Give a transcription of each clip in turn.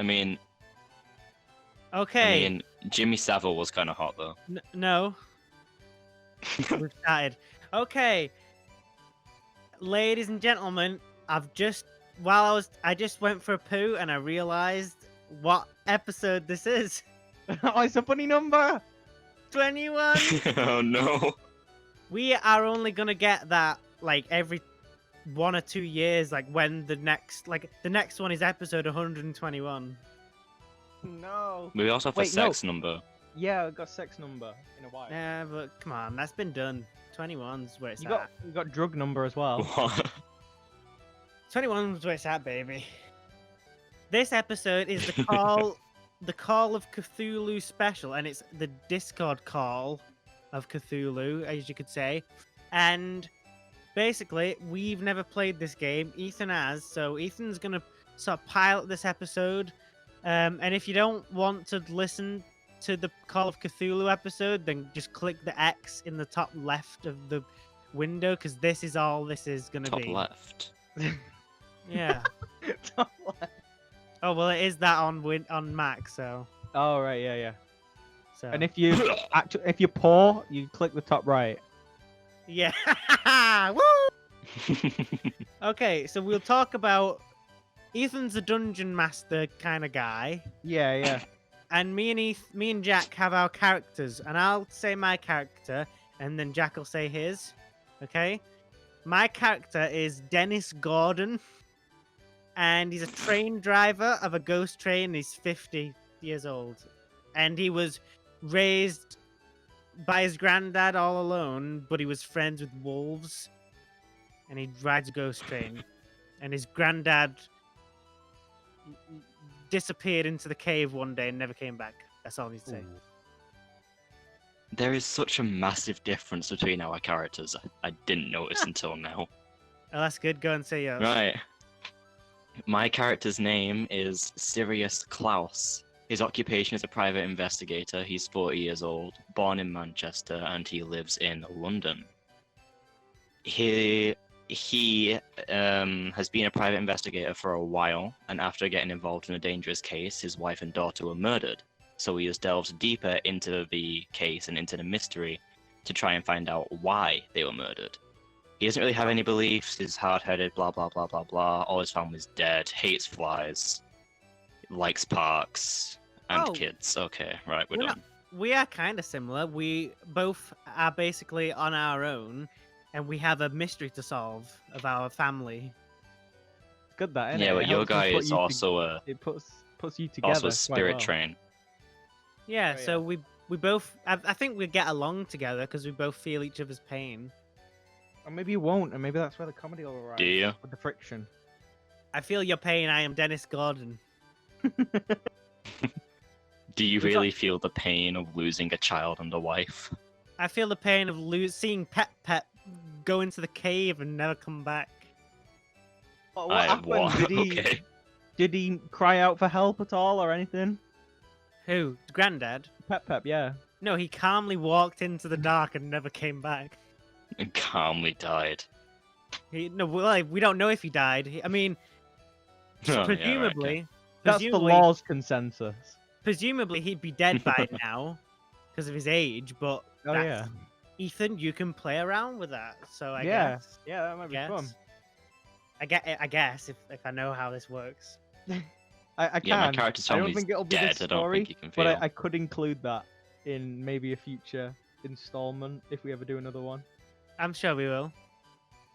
I mean, Okay. Jimmy Savile was kind of hot though. No. We've started. Okay. Ladies and gentlemen, I just went for a poo and I realized what episode this is. Oh, it's a funny number. 21. Oh no. We are only gonna get that like every 1 or 2 years, like when the next one is episode 121. No. We also have a Wait, no. sex number. Yeah, I got sex number in a while. Yeah, but come on, that's been done. 21's where it's You at. got drug number as well. What? 21's where it's at, baby. This episode is the call, the Call of Cthulhu special, and it's the Discord call of Cthulhu, as you could say. And basically, we've never played this game. Ethan has, so Ethan's gonna sort of pilot this episode. And if you don't want to listen to the Call of Cthulhu episode, then just click the X in the top left of the window, because this is all this is gonna Top be. left. Yeah. Top left. Oh well, it is that on Mac, so. Oh right, yeah. So. And if you're poor, you click the top right. Yeah. Woo! Okay, so we'll talk about. Ethan's a dungeon master kind of guy. Yeah. And me and Jack have our characters, and I'll say my character, and then Jack will say his. Okay? My character is Dennis Gordon, and he's a train driver of a ghost train. And he's 50 years old, and he was raised by his granddad all alone, but he was friends with wolves, and he rides a ghost train, and his granddad disappeared into the cave one day and never came back. That's all I need to say. There is such a massive difference between our characters. I didn't notice until now. Oh, that's good. Go and say yours. Right. My character's name is Sirius Clouse. His occupation is a private investigator. He's 40 years old, born in Manchester, and he lives in London. He has been a private investigator for a while, and after getting involved in a dangerous case, his wife and daughter were murdered. So he has delved deeper into the case and into the mystery to try and find out why they were murdered. He doesn't really have any beliefs, he's hard-headed, blah blah blah blah blah, all his family's dead, hates flies, likes parks, and kids. Okay, right, we're done. We are kind of similar. We both are basically on our own, and we have a mystery to solve of our family. Good that, innit? Yeah, but It your helps guy put is you also it puts you together. also a quite spirit well. train. Yeah, Oh, so we both. I think we get along together because we both feel each other's pain. Or maybe you won't, and maybe that's where the comedy will arise. Do you? With the friction. I feel your pain. I am Dennis Gordon. Do you really feel the pain of losing a child and a wife? I feel the pain of seeing Pep go into the cave and never come back. What happened? Okay. Did he cry out for help at all or anything? Who? Granddad? Pep, yeah. No, he calmly walked into the dark and never came back. And calmly died. We don't know if he died. I mean, Oh, yeah, right, presumably, okay. That's the law's consensus. Presumably, he'd be dead by now because of his age. But Oh yeah. Ethan, you can play around with that. So I Yeah. guess. Yeah, that might be fun. I guess if I know how this works. I can. Yeah, my character's I don't family's think it'll be dead. this I don't story, think you can but feel. I could include that in maybe a future installment if we ever do another one. I'm sure we will.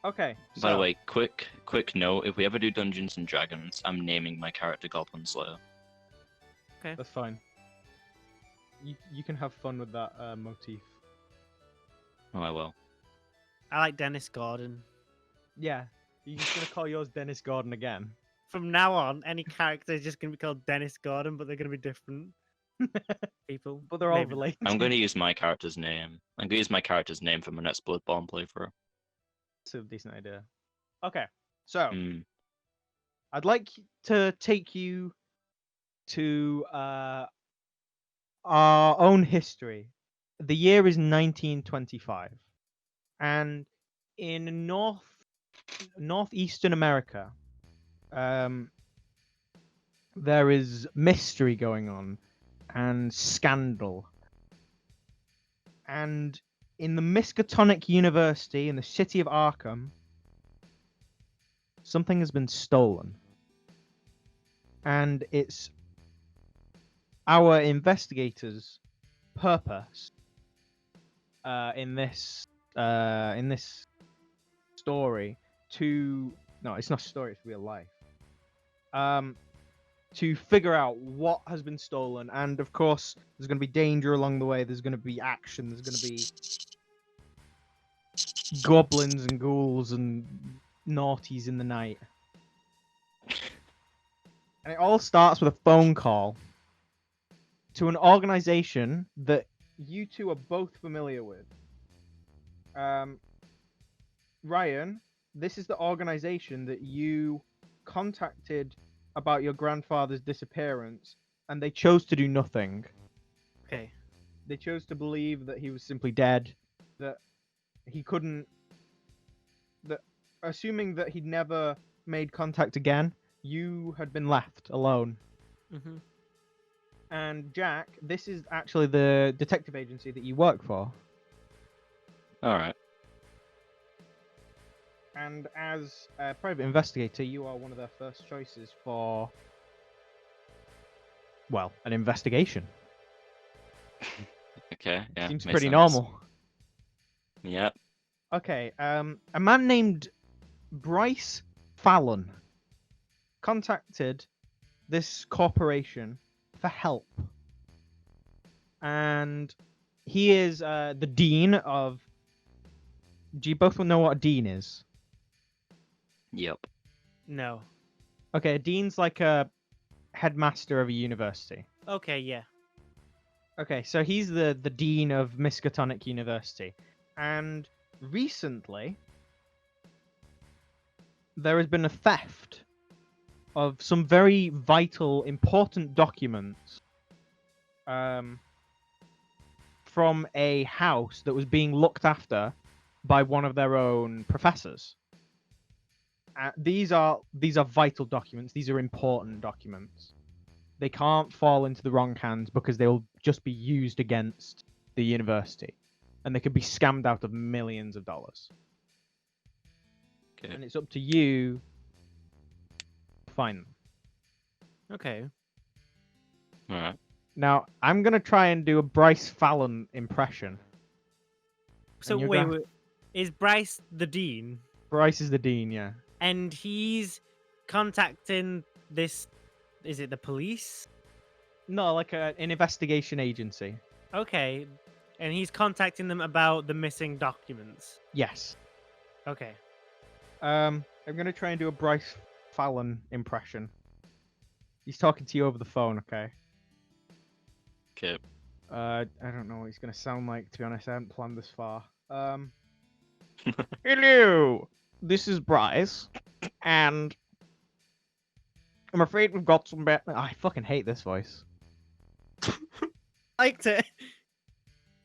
Okay. By the way, quick note: if we ever do Dungeons and Dragons, I'm naming my character Goblin Slayer. Okay. That's fine. You can have fun with that motif. Oh, I will. I like Dennis Gordon. Yeah. You're just gonna call yours Dennis Gordon again. From now on, any character is just gonna be called Dennis Gordon, but they're gonna be different people. But they're all Maybe. related. I'm going to use my character's name. I'm going to use my character's name for my next Bloodborne playthrough. That's a decent idea. Okay. So Hmm. I'd like to take you to our own history. The year is 1925, and in northeastern America, there is mystery going on and scandal. And in the Miskatonic University in the city of Arkham, something has been stolen. And it's our investigators' purpose in this story to it's not a story, it's real life. To figure out what has been stolen, and of course there's going to be danger along the way, there's going to be action, there's going to be goblins and ghouls and naughties in the night. And it all starts with a phone call to an organization that you two are both familiar with. Ryan, this is the organization that you contacted about your grandfather's disappearance, and they chose to do nothing. Okay. They chose to believe that he was simply dead, that he couldn't... Assuming that he'd never made contact again, you had been left alone. Mm-hmm. And Jack, this is actually the detective agency that you work for. Alright. And as a private investigator, you are one of their first choices for, well, an investigation. Okay, yeah. Seems makes pretty sense. normal. Yep. Okay, a man named Bryce Fallon contacted this corporation for help. And he is the dean of... Do you both know what a dean is? Yep. No. Okay, a dean's like a headmaster of a university. Okay, yeah. Okay, so he's the dean of Miskatonic University. And recently, there has been a theft of some very vital, important documents from a house that was being looked after by one of their own professors. These are vital documents. These are important documents. They can't fall into the wrong hands because they'll just be used against the university, and they could be scammed out of millions of dollars. Okay. And it's up to you to find them. Okay. Alright. Now, I'm gonna try and do a Bryce Fallon impression. So And you're wait, gonna- wait, is Bryce the dean? Bryce is the dean, yeah. And he's contacting this... Is it the police? No, like an investigation agency. Okay. And he's contacting them about the missing documents. Yes. Okay. I'm gonna try and do a Bryce Fallon impression. He's talking to you over the phone, okay? Okay. I don't know what he's gonna sound like, to be honest. I haven't planned this far. Hello! This is Bryce, and I'm afraid we've got some bad... I fucking hate this voice. Liked it.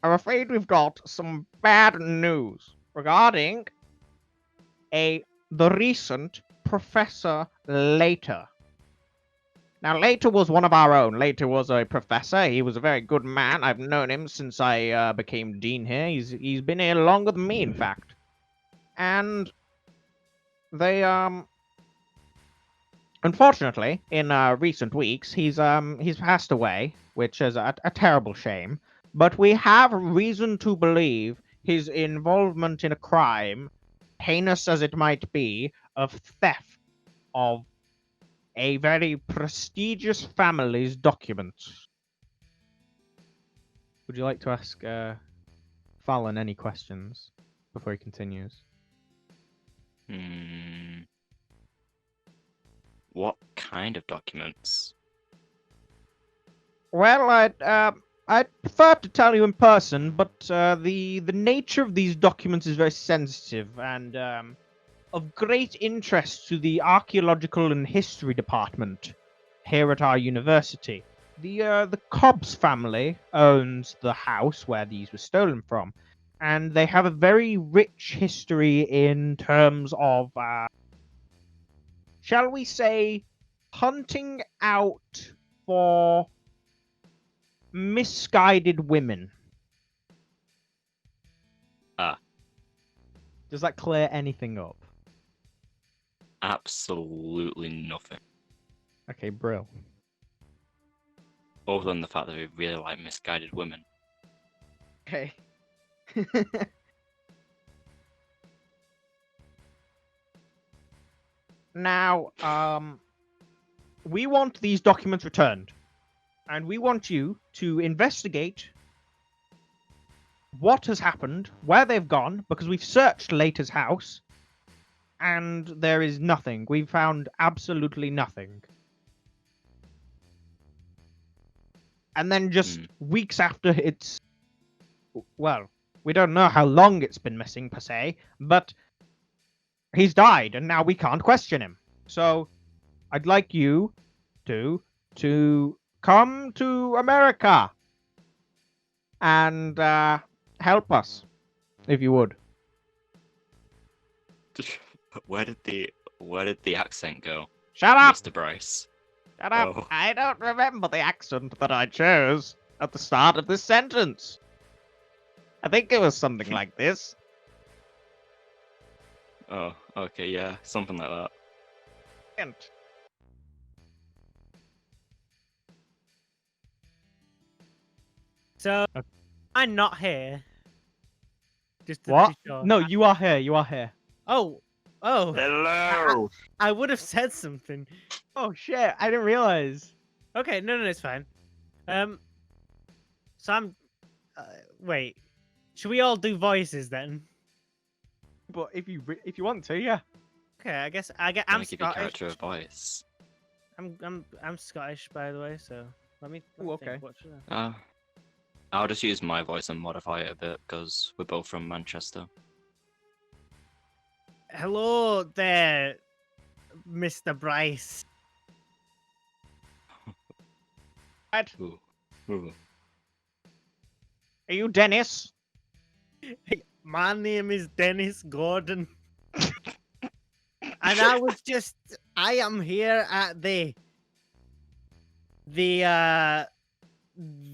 I'm afraid we've got some bad news regarding the recent Professor Later. Now, Later was one of our own. Later was a professor. He was a very good man. I've known him since I became dean here. He's been here longer than me, in fact. And they unfortunately, in recent weeks, he's passed away, which is a terrible shame. But we have reason to believe his involvement in a crime, heinous as it might be, of theft of a very prestigious family's documents. Would you like to ask Fallon any questions before he continues? What kind of documents? Well, I'd prefer to tell you in person, but the nature of these documents is very sensitive and of great interest to the archaeological and history department here at our university. The Cobbs family owns the house where these were stolen from, and they have a very rich history in terms of, shall we say, hunting out for misguided women. Ah. Does that clear anything up? Absolutely nothing. Okay, Brill. Other than the fact that we really like misguided women. Okay. Now, we want these documents returned, and we want you to investigate what has happened, where they've gone, because we've searched Later's house, and there is nothing. We've found absolutely nothing. And then just weeks after it's... Well, we don't know how long it's been missing, per se, but he's died, and now we can't question him. So, I'd like you to come to America and help us, if you would. Where did the accent go, Shut up! Mr. Bryce? Shut up! Oh. I don't remember the accent that I chose at the start of this sentence. I think it was something like this. Oh, okay, yeah, something like that. So, I'm not here. Just to What? be sure. No, you are here. You are here. Oh. Hello! I would have said something. Oh shit! I didn't realize. Okay, no, it's fine. So I'm. Wait. Should we all do voices then? But if you want to, yeah. Okay, I guess I'm I'm give your Scottish. character a voice. I'm Scottish, by the way. So let me. Ooh, think, okay. what should I- I'll just use my voice and modify it a bit because we're both from Manchester. Hello there, Mr. Bryce. Ooh. Ooh. Are you Dennis? My name is Dennis Gordon. And I am here at the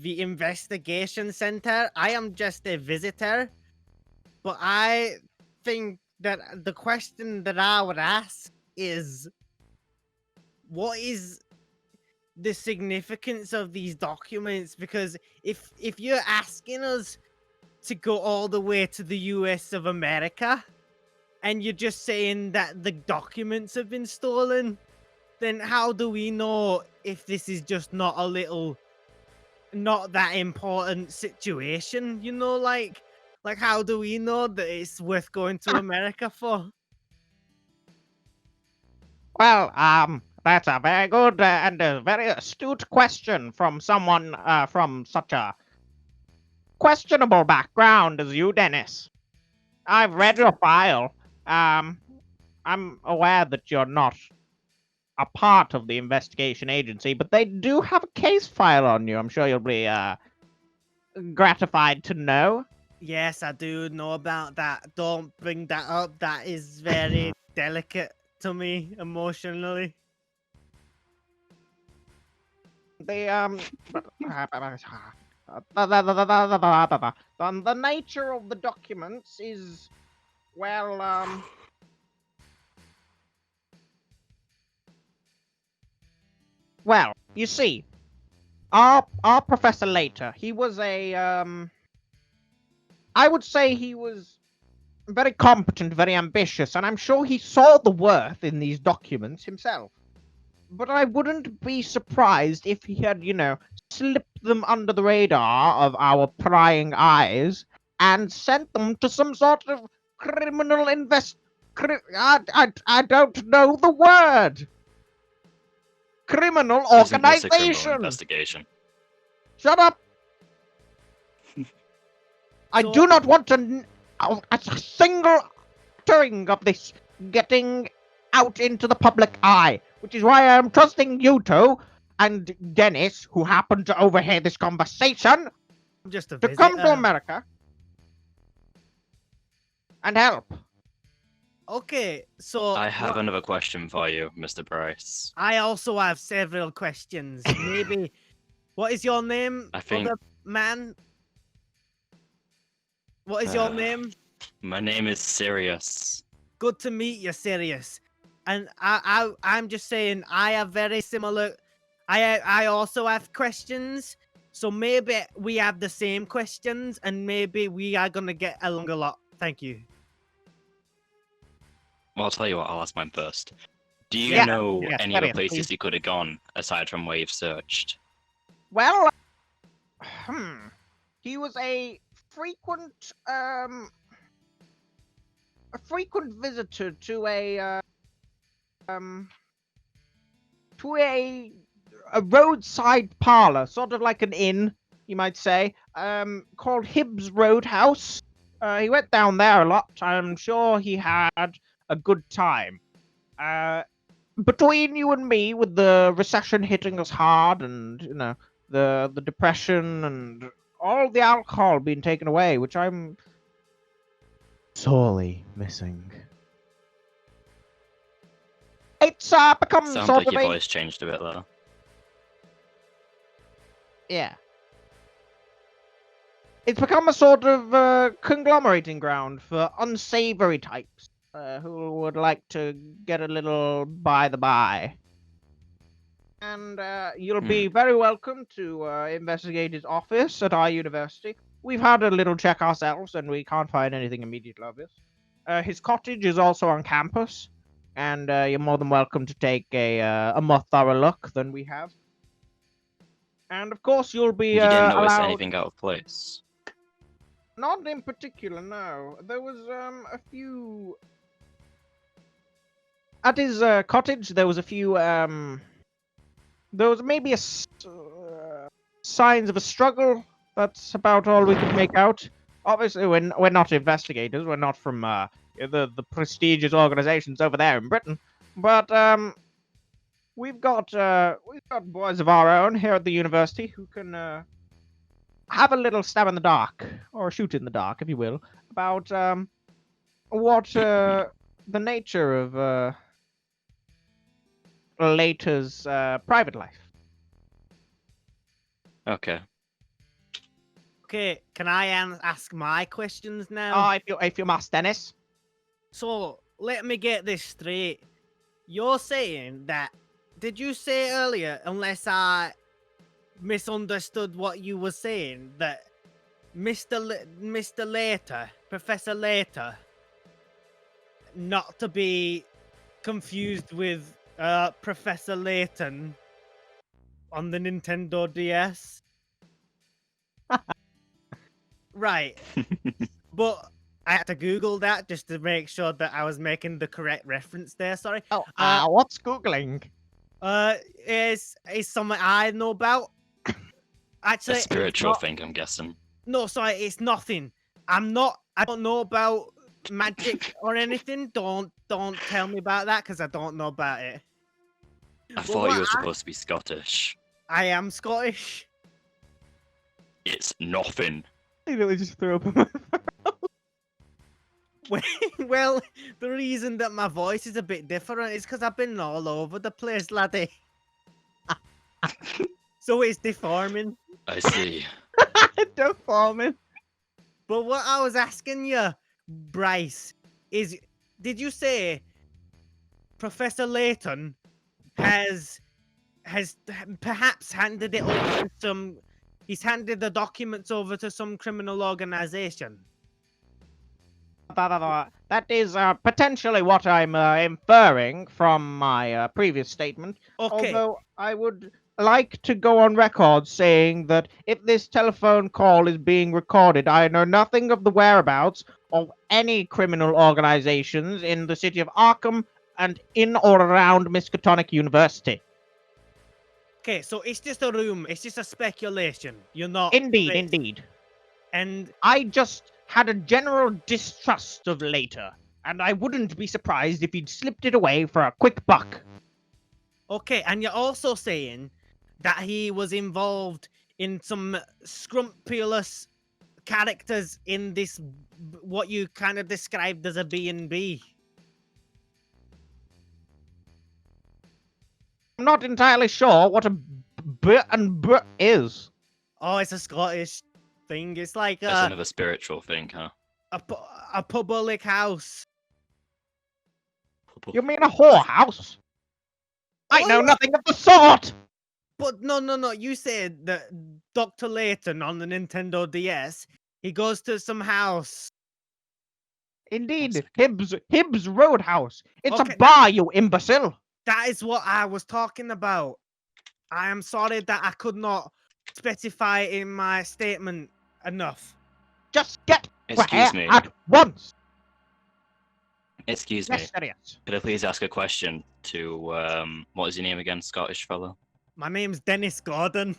investigation center. I am just a visitor, but I think that the question that I would ask is, what is the significance of these documents? Because if you're asking us to go all the way to the US of America, and you're just saying that the documents have been stolen, then how do we know if this is just not that important situation? You know, like how do we know that it's worth going to America for? Well, that's a very good and a very astute question from someone from such a questionable background as you, Dennis. I've read your file. I'm aware that you're not a part of the investigation agency, but they do have a case file on you. I'm sure you'll be gratified to know. Yes, I do know about that. Don't bring that up. That is very delicate to me emotionally. The the nature of the documents is, well, well, you see, our Professor Later, he was a I would say he was very competent, very ambitious, and I'm sure he saw the worth in these documents himself. But I wouldn't be surprised if he had, slipped them under the radar of our prying eyes and sent them to some sort of criminal I don't know the word. Criminal Isn't this a criminal organization. investigation? Shut up. I do not want a single uttering of this getting out into the public eye, which is why I am trusting you two and Dennis, who happened to overhear this conversation, Just to come to America and help. Okay, so I have another question for you, Mr. Bryce. I also have several questions. Maybe, what is your name, I think- other man? What is your name? My name is Sirius. Good to meet you, Sirius. And I'm just saying, I have very similar. I also have questions. So maybe we have the same questions, and maybe we are gonna get along a lot. Thank you. Well, I'll tell you what, I'll ask mine first. Do you Yeah, know yes, any other Sirius, places please. he could have gone aside from where you've searched? Well, he was a frequent visitor to a roadside parlor, sort of like an inn, you might say, called Hibbs Roadhouse. He went down there a lot. I'm sure he had a good time. Between you and me, with the recession hitting us hard, and the depression and all the alcohol being taken away, which I'm sorely missing. It's become Sounds sort like of your a voice changed a bit there. yeah. It's become a sort of conglomerating ground for unsavory types who would like to get a little by the by. And you'll be very welcome to investigate his office at our university. We've had a little check ourselves, and we can't find anything immediately obvious. His cottage is also on campus, and you're more than welcome to take a more thorough look than we have. And of course, you'll be You didn't notice allowed. anything out of place. Not in particular, no. There was a few at his cottage. There was a few there was maybe signs of a struggle. That's about all we could make out. Obviously, we're not investigators. We're not from the prestigious organizations over there in Britain. But we've got boys of our own here at the university who can have a little stab in the dark, or shoot in the dark, if you will, about what the nature of Later's private life. Okay. Okay, can I ask my questions now? If you must, Dennis. So let me get this straight. You're saying that? Did you say earlier, unless I misunderstood what you were saying, that Mr. Later, Professor Later, not to be confused with Professor Layton on the Nintendo DS? Right. But I had to Google that just to make sure that I was making the correct reference there. Sorry. Oh, what's googling? Is something I know about. A Actually, it's spiritual not- thing, I'm guessing. No, sorry, it's nothing. I don't know about magic or anything. Don't tell me about that because I don't know about it. I Well, thought what you were supposed to be Scottish. I am Scottish. It's nothing. I really just threw up in my Well, the reason that my voice is a bit different is because I've been all over the place, laddie. So it's deforming. I see. deforming. But what I was asking you, Bryce, is did you say Professor Layton has perhaps handed it over to some? He's handed the documents over to some criminal organization. That is potentially what I'm inferring from my previous statement. Okay. Although I would like to go on record saying that if this telephone call is being recorded, I know nothing of the whereabouts of any criminal organizations in the city of Arkham and in or around Miskatonic University. Okay, so it's just a rumor. It's just a speculation. You're not. Indeed. And I just had a general distrust of Later, and I wouldn't be surprised if he'd slipped it away for a quick buck. okay, and you're also saying that he was involved in some scrumptious characters in this, what you kind of described as a B&B. I'm not entirely sure what a b and b is. Oh, it's a Scottish thing. It's like That's another spiritual thing, huh? a public house. You mean a whorehouse? I Oh, know yeah. nothing of the sort! But no. You said that Dr. Layton on the Nintendo DS, he goes to some house. Indeed, Hibbs Roadhouse. It's Okay, a bar, you imbecile. that is what I was talking about. I am sorry that I could not specify in my statement enough. Just get Excuse here me. at once. Excuse Yes, me. Sirius. Could I please ask a question to what is your name again, Scottish fellow? My name's Dennis Gordon.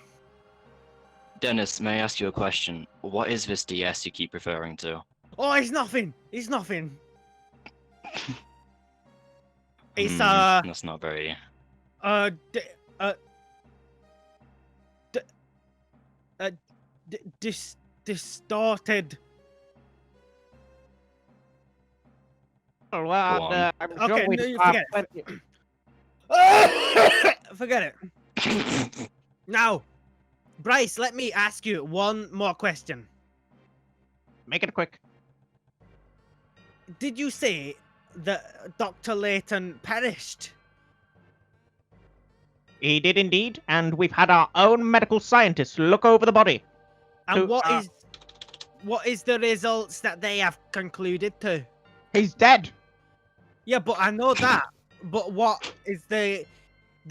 Dennis, may I ask you a question? What is this DS you keep referring to? Oh, it's nothing. It's nothing. It's That's not very. d- distorted. Well, Go on. I'm sure Okay, we no, you have forget plenty. Forget it. Now, Bryce, let me ask you one more question. Make it quick. Did you say that Dr. Layton perished? He did indeed, and we've had our own medical scientists look over the body. And To, what is the results that they have concluded to? He's dead. Yeah, but I know that. But what is the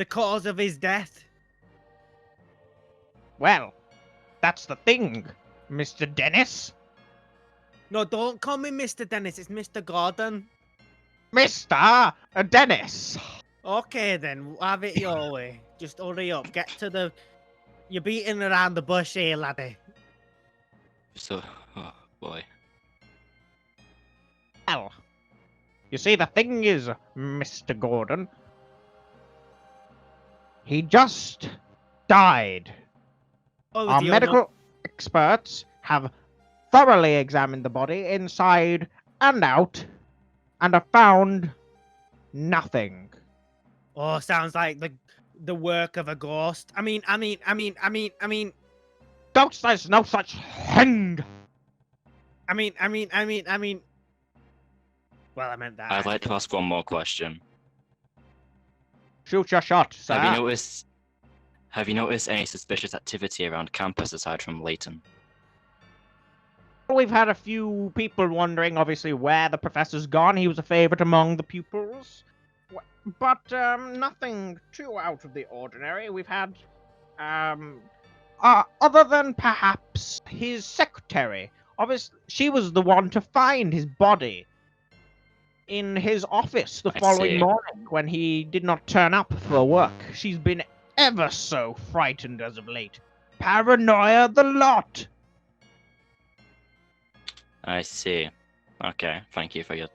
cause of his death? Well, that's the thing, Mr. Dennis. No, don't call me Mr. Dennis. It's Mr. Gordon. Mr. Dennis. Okay, then. Have it your way. Just hurry up. Get to the... You're beating around the bush here, laddie. So, oh boy. Well, you see, the thing is, Mr. Gordon, he just died. Oh, Our dear, no. medical experts have thoroughly examined the body inside and out and have found nothing. Oh, sounds like the work of a ghost. I mean. Ghost, there's no such thing. I mean. Well, I meant that. I'd like to ask one more question. Shoot your shot, sir. Have you noticed any suspicious activity around campus aside from Layton? We've had a few people wondering, obviously, where the professor's gone. He was a favorite among the pupils. But nothing too out of the ordinary. We've had, other than perhaps his secretary. Obviously, she was the one to find his body in his office the I following see. morning when he did not turn up for work. She's been ever so frightened as of late. Paranoia the lot. I see. Okay, thank you for your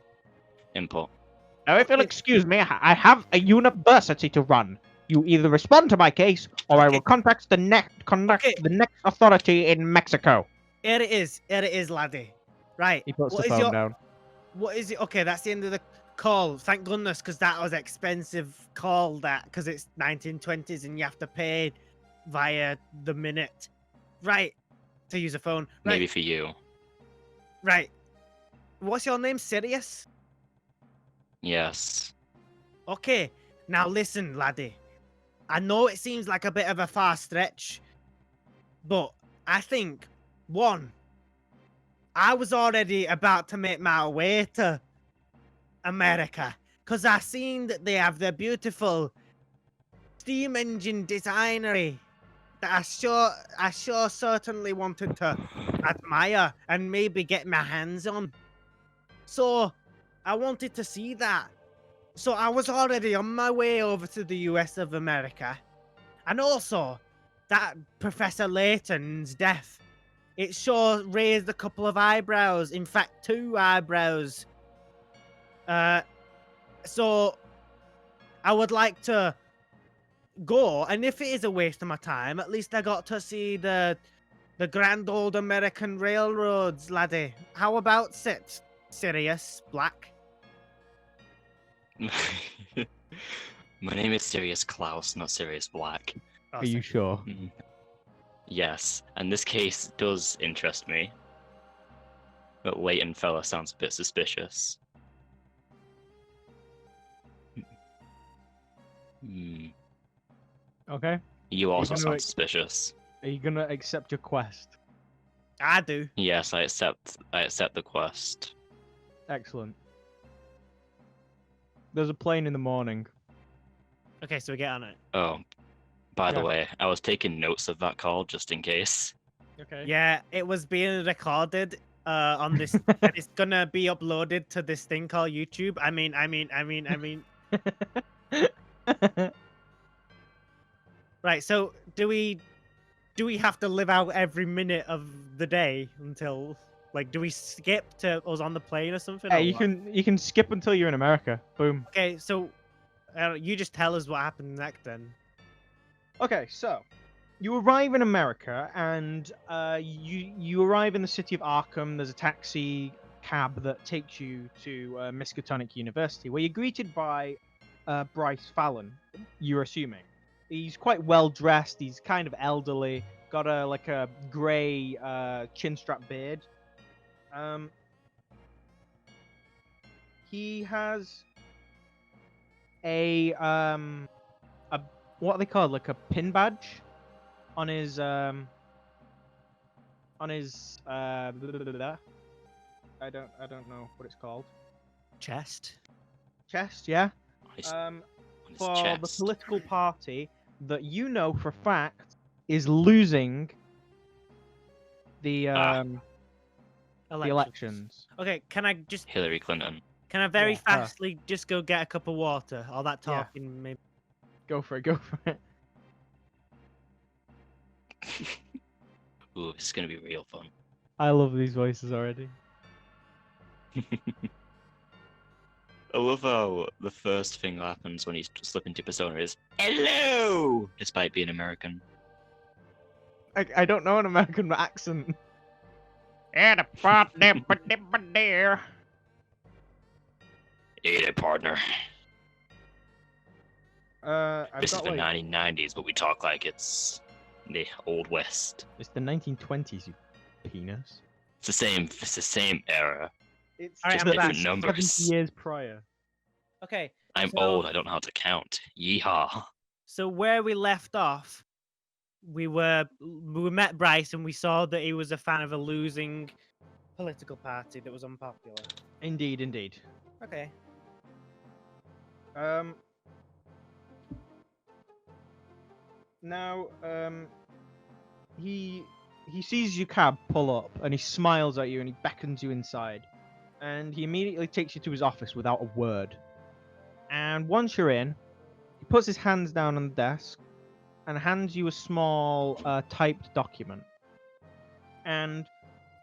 input. Now, if you'll excuse me, I have a university to run. You either respond to my case, or I will contact the next authority in Mexico. Here it is, laddie. Right. He puts What the is phone down. What is it? Okay, that's the end of the call. Thank goodness, because that was expensive call, that, because it's 1920s and you have to pay via the minute. Right. To use a phone. Right. Maybe for you. Right. What's your name? Sirius? Yes. Okay. Now listen, laddie. I know it seems like a bit of a far stretch, but I think, one, I was already about to make my way to America because I seen that they have their beautiful steam engine designery that I sure certainly wanted to admire and maybe get my hands on. So I wanted to see that. So I was already on my way over to the US of America. And also, that Professor Layton's death, it sure raised a couple of eyebrows. In fact, 2 eyebrows. So I would like to go, and if it is a waste of my time, at least I got to see the grand old American railroads, laddie. How about Sirius Black? My name is Sirius Clouse, not Sirius Black. Are you sure? Mhm. Yes, and this case does interest me. But Leighton fella sounds a bit suspicious. Hmm. Okay. You also gonna sound ex- suspicious. Are you gonna accept your quest? I do. Yes, I accept the quest. Excellent. There's a plane in the morning. Okay, so we get on it. Oh, by the Yeah. way, I was taking notes of that call just in case. Okay. Yeah, it was being recorded on this, and it's gonna be uploaded to this thing called YouTube. I mean. Right. So do we have to live out every minute of the day until do we skip to us on the plane or something? Hey, or you what? can skip until you're in America. Boom. Okay, so you just tell us what happened next then. Okay, so you arrive in America, and you arrive in the city of Arkham. There's a taxi cab that takes you to Miskatonic University, where you're greeted by Bryce Fallon. You're assuming he's quite well dressed. He's kind of elderly, got a grey chin strap beard. He has a what are they called, like a pin badge on his blah, blah, blah, blah. I don't know what it's called. Chest. Chest, yeah. On his For the chest. political party that you know for a fact is losing the elections. Okay, can I just Hillary Clinton. very Yeah, fastly just go get a cup of water? All that Yeah. talking, maybe. Go for it. Go for it. Ooh, this is gonna be real fun. I love these voices already. I love how the first thing that happens when you slip into persona is hello, despite being American. I don't know an American accent. Hey there, partner. I've This is got the like 1990s, but we talk like it's the old west. it's the 1920s, you penis. It's the same era. It's All right, Just I'm different back. numbers. 70 years prior. Okay, I'm so- old. I don't know how to count. Yeehaw. so where we left off, we met Bryce and we saw that he was a fan of a losing political party that was unpopular. Indeed, indeed. Okay. Now, he sees your cab pull up and he smiles at you and he beckons you inside, and he immediately takes you to his office without a word. And once you're in, he puts his hands down on the desk and hands you a small typed document. And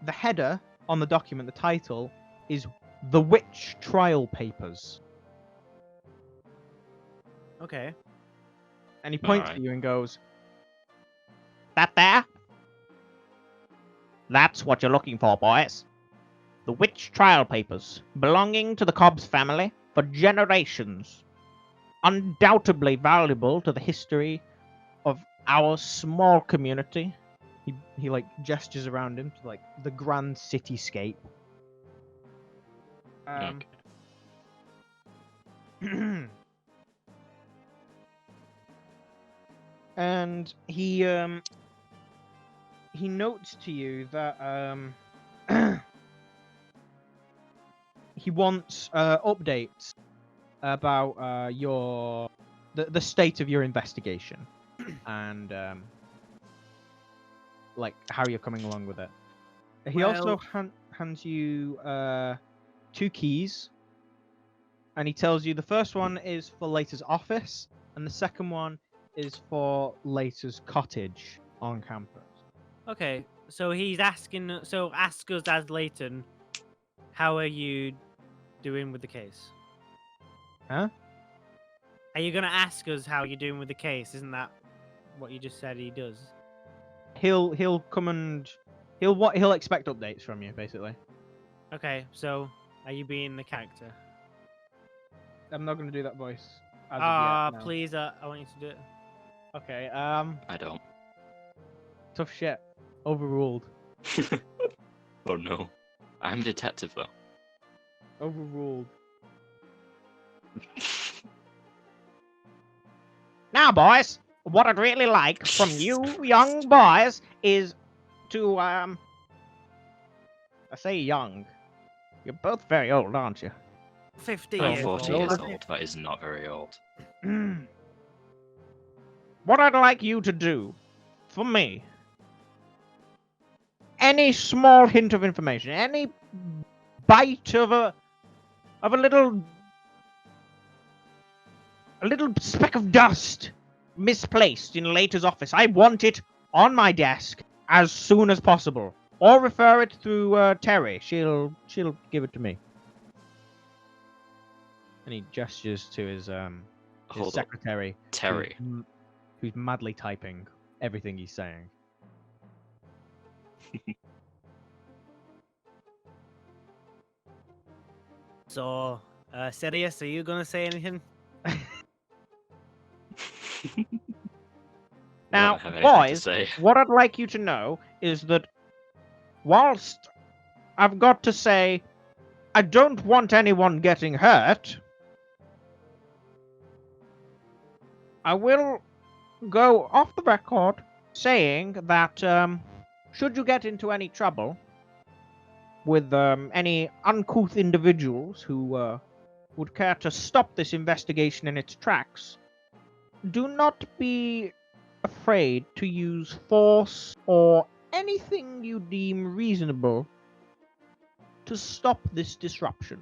the header on the document, the title, is "The Witch Trial Papers." Okay. And he points Alright. to you and goes, "That there? That's what you're looking for, boys. The witch trial papers, belonging to the Cobbs family for generations. Undoubtedly valuable to the history of our small community." He like gestures around him to like the grand cityscape. Okay. And he notes to you that he wants updates about the state of your investigation and like how you're coming along with it. He also hands you 2 keys, and he tells you the first one is for Later's office and the second one is for Later's cottage on campus. Okay. So he's asking. So ask us as Leighton, how are you doing with the case? Huh? Are you gonna ask us how you're doing with the case? Isn't that what you just said he does? He'll come and he'll expect updates from you, basically. Okay. So are you being the character? I'm not going to do that voice. as of yet. No. Please, I want you to do it. Okay. I don't. Tough shit. Overruled. Oh no. I'm a detective though. Overruled. Now, boys, what I'd really like from you young boys is to, I say young. You're both very old, aren't you? 50 I'm years 40 old. years old. That is not very old. What I'd like you to do, for me, any small hint of information, any bite of a little speck of dust misplaced in Later's office, I want it on my desk as soon as possible. Or refer it through Terry. She'll give it to me. And he gestures to his Hold up. secretary, Terry. who's madly typing everything he's saying. So, Sirius, are you gonna say anything? Now, I don't have anything to boys, say. what I'd like you to know is that whilst I've got to say I don't want anyone getting hurt, I will go off the record saying that should you get into any trouble with any uncouth individuals who would care to stop this investigation in its tracks, do not be afraid to use force or anything you deem reasonable to stop this disruption.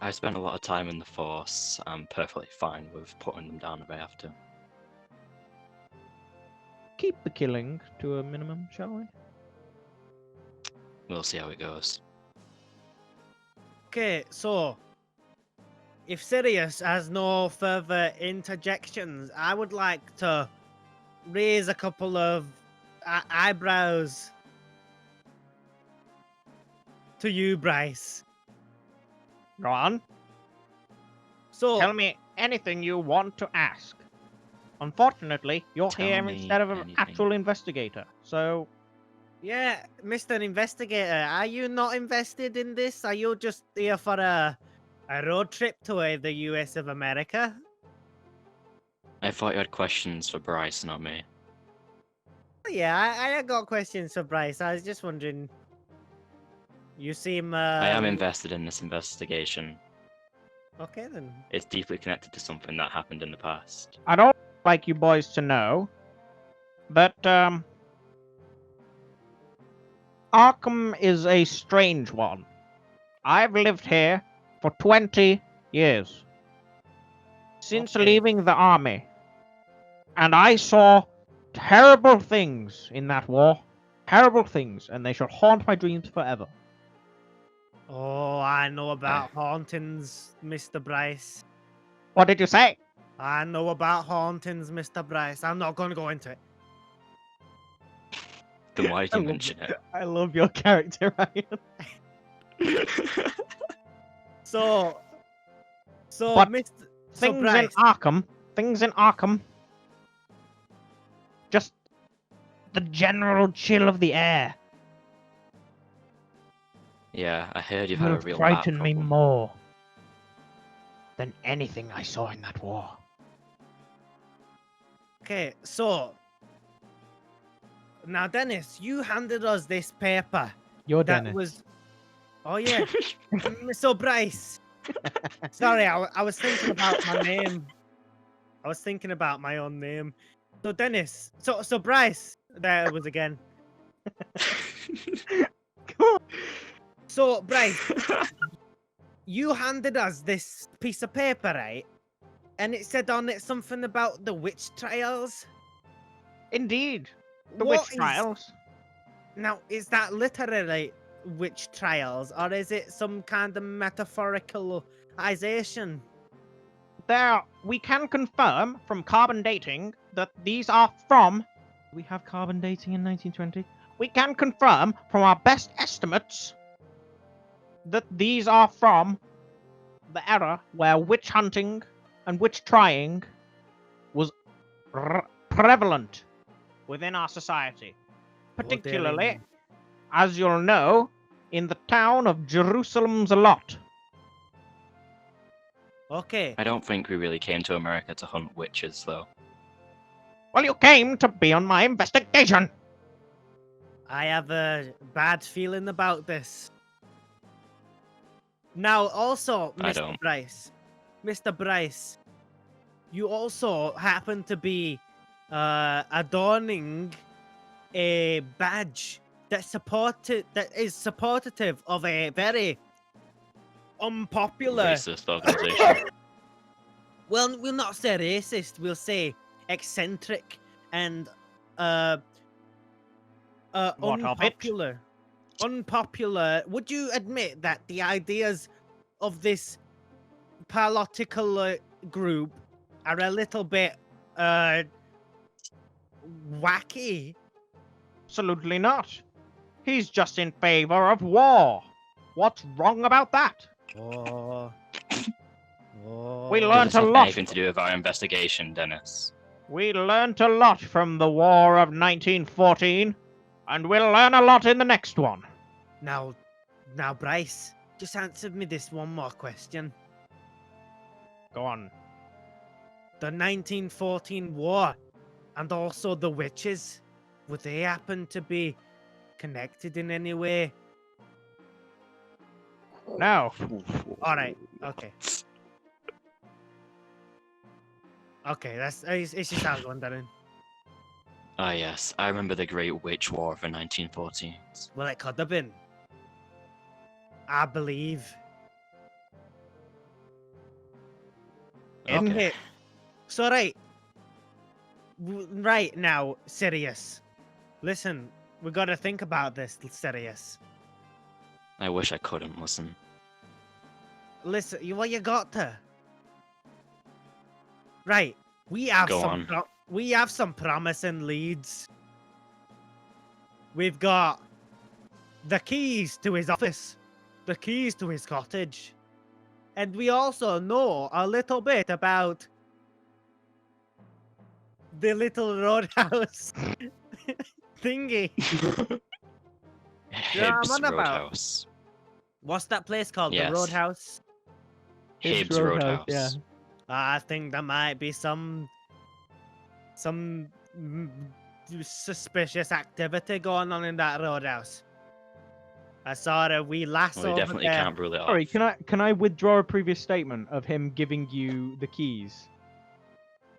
I spent a lot of time in the Force. I'm perfectly fine with putting them down if I have to. Keep the killing to a minimum, shall we? We'll see how it goes. Okay, so if Sirius has no further interjections, I would like to raise a couple of eyebrows to you, Bryce. Go on. So, Tell me anything you want to ask. Unfortunately, you're Tell here me instead of an anything. actual investigator, so yeah, Mr. Investigator, are you not invested in this? Are you just here for a road trip to the US of America? I thought you had questions for Bryce, not me. Yeah, I got questions for Bryce. I was just wondering. You seem. I am invested in this investigation. Okay then. It's deeply connected to something that happened in the past. I'd also like you boys to know that Arkham is a strange one. I've lived here for 20 years. Since Okay. leaving the army. And I saw terrible things in that war. Terrible things, and they shall haunt my dreams forever. Oh, I know about hauntings, Mr. Bryce. What did you say? I know about hauntings, Mr. Bryce. I'm not going to go into it. Then why did you mention it? I love your character, Ryan. So, But Mr. Things Bryce, in Arkham, just the general chill of the air Yeah, I heard you've had a will real frighten bat me problem. more than anything I saw in that war. okay, so now, Dennis, you handed us this paper You're that Dennis. was. Oh yeah, Mr. Bryce. Sorry, I was thinking about my name. I was thinking about my own name. So Dennis, so Bryce, there it was again. So Bryce, you handed us this piece of paper, right? And it said on it something about the witch trials. Indeed. The What witch is- trials. Now, is that literally witch trials, or is it some kind of metaphoricalization? We can confirm from carbon dating that these are from. We have carbon dating in 1920. We can confirm from our best estimates that these are from the era where witch hunting and witch trying was prevalent within our society. Particularly, as you'll know, in the town of Jerusalem's a lot. Okay. I don't think we really came to America to hunt witches, though. Well, you came to be on my investigation. I have a bad feeling about this. Now, also, I Mr. don't. Mr. Bryce, you also happen to be adorning a badge that is supportive of a very unpopular. Racist organization. Well, we'll not say racist. We'll say eccentric and What of it? unpopular. Unpopular. Would you admit that the ideas of this political group are a little bit wacky? Absolutely not. He's just in favor of war. What's wrong about that? Oh. We Does learned this a have lot. anything to do with our investigation, Dennis? We learned a lot from the War of 1914, and we'll learn a lot in the next one. Now, Bryce, just answer me this one more question. Go on. The 1914 war and also the witches, would they happen to be connected in any way? No. All right. Okay. Okay, it's just how I was wondering. Ah, yes. I remember the Great Witch War of the 1914s. Well, it could have been. I believe. Okay. So right now, Sirius. Listen, we got to think about this, Sirius. I wish I couldn't listen. Listen, you got to. Right, we have Go on. we have some promising leads. We've got the keys to his office, the keys to his cottage, and we also know a little bit about the little roadhouse thingy. Yeah, I'm Hibbs on about. Roadhouse. What's that place called? Yes. The Roadhouse? Hibbs Roadhouse. yeah. I think there might be some suspicious activity going on in that roadhouse. I saw a wee lass Well, we over definitely there. can't rule it off. Sorry, can I withdraw a previous statement of him giving you the keys?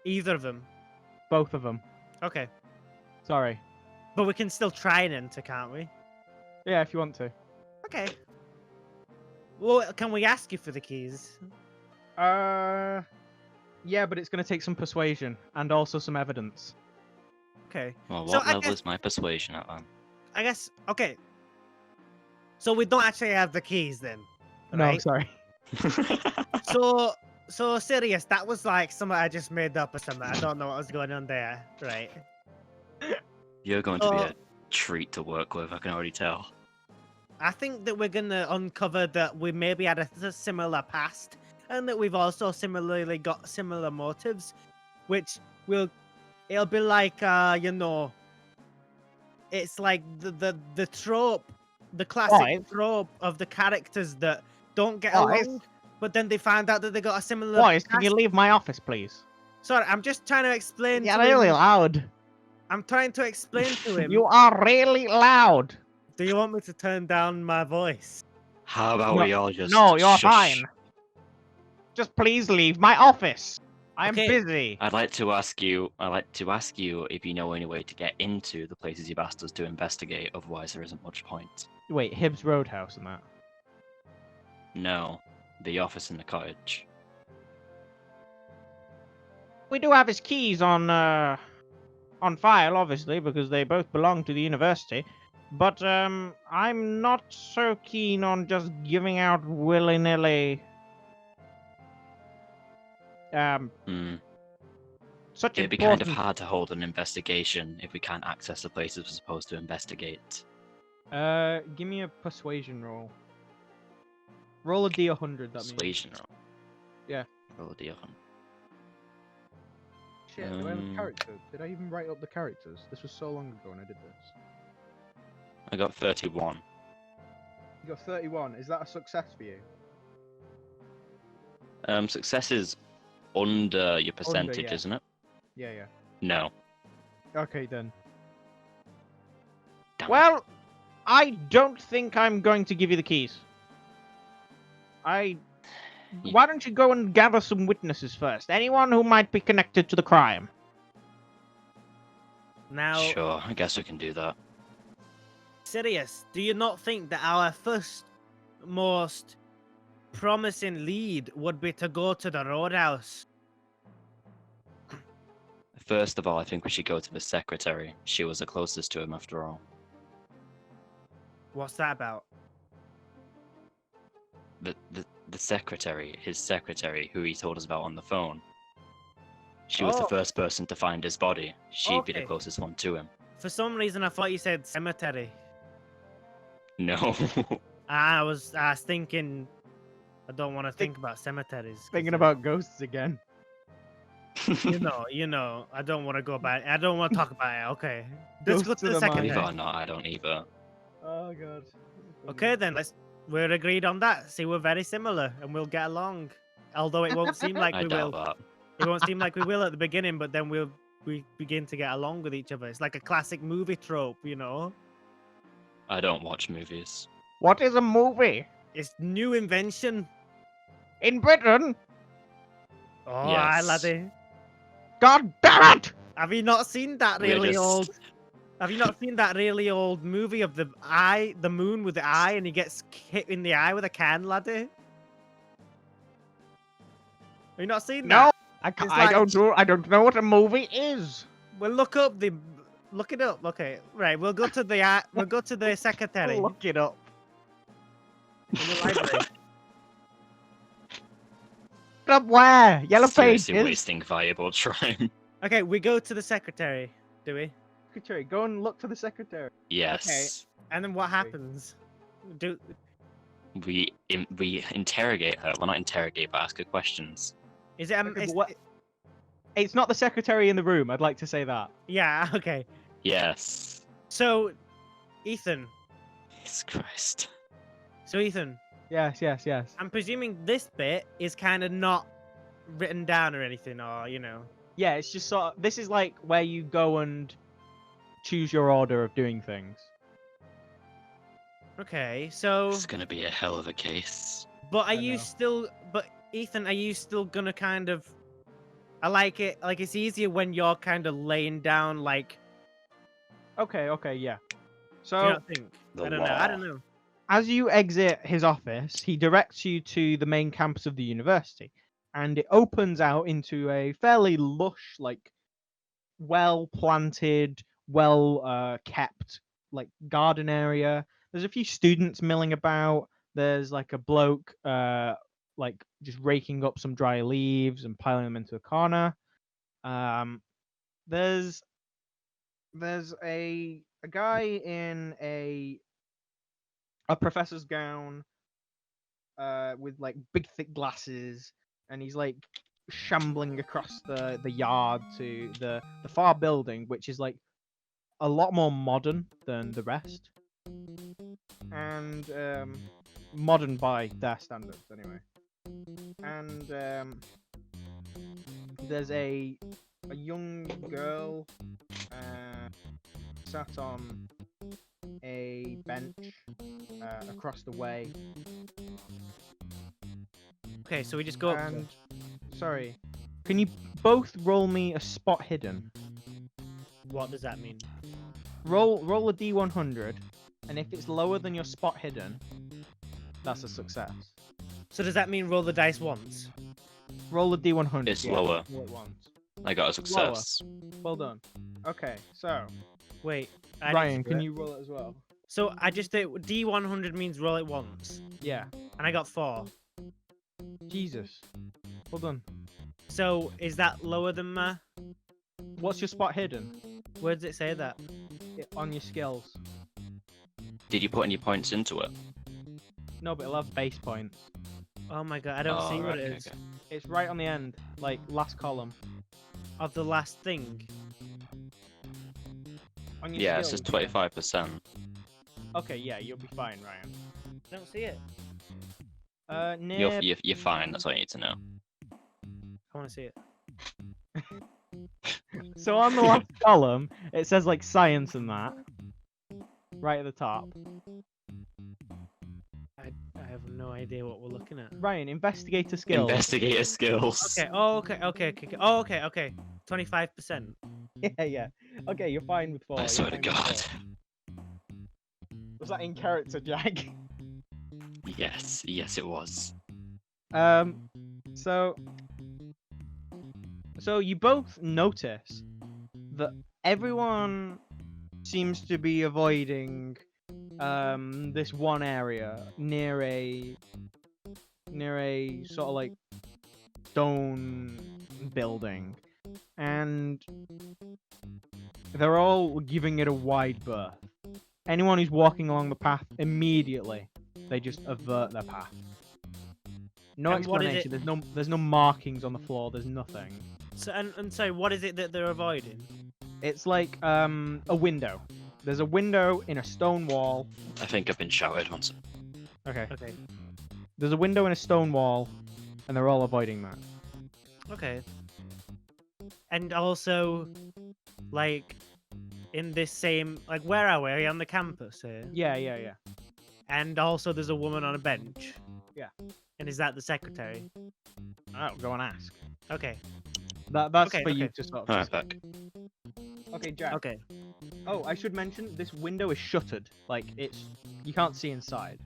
Either of them. Both of them. Okay. Sorry. But we can still try and enter, can't we? Yeah, if you want to. Okay. Well, can we ask you for the keys? Yeah, but it's going to take some persuasion and also some evidence. Okay. Well, So what I level guess- is my persuasion at then? I guess, okay. So we don't actually have the keys then, No, right? sorry. So Sirius, that was like something I just made up or something. I don't know what was going on there, right? You're going to be Oh. a treat to work with, I can already tell. I think that we're gonna uncover that we maybe had a similar past, and that we've also similarly got similar motives, which it'll be like it's like the trope, the classic Right. trope of the characters that don't get Right. along, but then they find out that they got a similar. Boys, can you past. leave my office, please? Sorry, I'm just trying to explain. You're to really him. loud. I'm trying to explain to him. You are really loud. Do you want me to turn down my voice? How about No- we all just No, you're shush? fine. Just please leave my office. I'm Okay. busy. I'd like to ask you if you know any way to get into the places you've asked us to investigate, otherwise there isn't much point. Wait, Hibbs Roadhouse and that. No. The office in the cottage. We do have his keys on file, obviously, because they both belong to the university. But I'm not so keen on just giving out willy-nilly. Such It'd be kind of important. hard to hold an investigation if we can't access the places we're supposed to investigate. Give me a persuasion roll. Roll a d100. That means. Persuasion roll. Oh dear. Shit, do I have a Um, character? Did I even write up the characters? This was so long ago when I did this. I got 31. You got 31. Is that a success for you? Success is under your percentage, yeah. isn't it? Yeah, yeah. No. Okay then. Damn it. Well, I don't think I'm going to give you the keys. Ye- Why don't you go and gather some witnesses first? Anyone who might be connected to the crime. Now, Sure, I guess we can do that. Sirius, do you not think that our first most promising lead would be to go to the roadhouse? First of all, I think we should go to the secretary. She was the closest to him after all. What's that about? The secretary, his secretary, who he told us about on the phone. She was Oh. the first person to find his body. She'd be the Okay. closest one to him. For some reason, I thought you said cemetery. No. I was thinking. I don't want to think about cemeteries. 'cause, Thinking about ghosts again. you know. I don't want to go back. I don't want to talk about it. Okay, let's go Ghosts to of the the mind. Believe it secretary. or not, I don't either. Oh god. Okay, then we're agreed on that. See, we're very similar, and we'll get along. Although it won't seem like I we doubt will. that. It won't seem like we will at the beginning, but then we begin to get along with each other. It's like a classic movie trope, you know. I don't watch movies. What is a movie? It's new invention. In Britain? Oh, aye, Yes. laddie. God damn it! Have you not seen that We're really just- old? Have you not seen that really old movie of the eye, the moon with the eye, and he gets hit in the eye with a can, laddie? Have you not seen No, that? I, It's I like- don't know what a movie is. Well, look it up. Okay, right. We'll go to the secretary Look it up. in the library. Look up where? Yellow Seriously pages. wasting valuable time. Okay, we go to the secretary, do we? Secretary, go and look for the secretary. Yes. And then what happens? We interrogate her. Well, not interrogate, but ask her questions. Is it? Okay, but what- It's not the secretary in the room. I'd like to say that. Yeah. Okay. Yes. So, Ethan. Jesus Christ. So Ethan, Yes, yes, yes. I'm presuming this bit is kind of not written down or anything, or you know. Yeah, it's just sort of. This is like where you go and choose your order of doing things. Okay. So, It's gonna be a hell of a case. but are I you know. still? But Ethan, are you still gonna kind of? I like it. Like it's easier when you're kind of laying down. Like, Okay, okay, yeah. do So, you not think? The I don't know. I law. don't know. as you exit his office, he directs you to the main campus of the university, and it opens out into a fairly lush, like, well planted, well kept, like, garden area. There's a few students milling about. There's like a bloke, like, just raking up some dry leaves and piling them into a corner. There's a guy in a professor's gown, with like big thick glasses, and he's like shambling across the yard to the far building, which is like a lot more modern than the rest, and modern by their standards anyway. And there's a young girl sat on a bench across the way. Okay, so we just go up. to- And sorry, can you both roll me a spot hidden? What does that mean? Roll a d100, and if it's lower than your spot hidden, that's a success. So does that mean roll the dice once? Roll a d100. It's yeah, lower. roll it once. I got a success. Well done. Okay, so Wait. I need Ryan, to do can it. you roll it as well? So I just did D100 means roll it once, Yeah. and I got 4. Jesus. Well done. So is that lower than my? What's your spot hidden? Where does it say that? On your skills. Did you put any points into it? No, but it'll have base points. Oh my god, I don't see Oh, what right, it okay, is. okay. It's right on the end, like last column. Of the last thing. On your Yeah, it says skills, 25%. Okay, yeah, you'll be fine, Ryan. I don't see it. Near. You're fine. That's all you need to know. I want to see it. So on the last column, it says like science and that. Right at the top. I have no idea what we're looking at. Ryan, investigator skills. Investigator skills. Okay. Oh, okay. Oh, okay. 25%. Yeah. Okay, you're fine with 4. I you're swear to fine with God. 4. Was that in character, Jack? Yes, it was. So you both notice that everyone seems to be avoiding this one area near a sort of like stone building, and they're all giving it a wide berth. Anyone who's walking along the path, immediately they just avert their path. No And what is explanation. There's no markings on the floor. There's nothing. So and so, what is it that they're avoiding? It's like a window. There's a window in a stone wall. I think I've been shouted once. Okay. Okay. There's a window in a stone wall, and they're all avoiding that. Okay. And also, like, in this same, like, where are we? Are we on the campus here? Yeah. And also, there's a woman on a bench. Yeah. And is that the secretary? I'll go and ask. Okay. That's Okay, for you okay. to sort of. Alright, back. Okay, Jack. Okay. Oh, I should mention this window is shuttered. Like you can't see inside.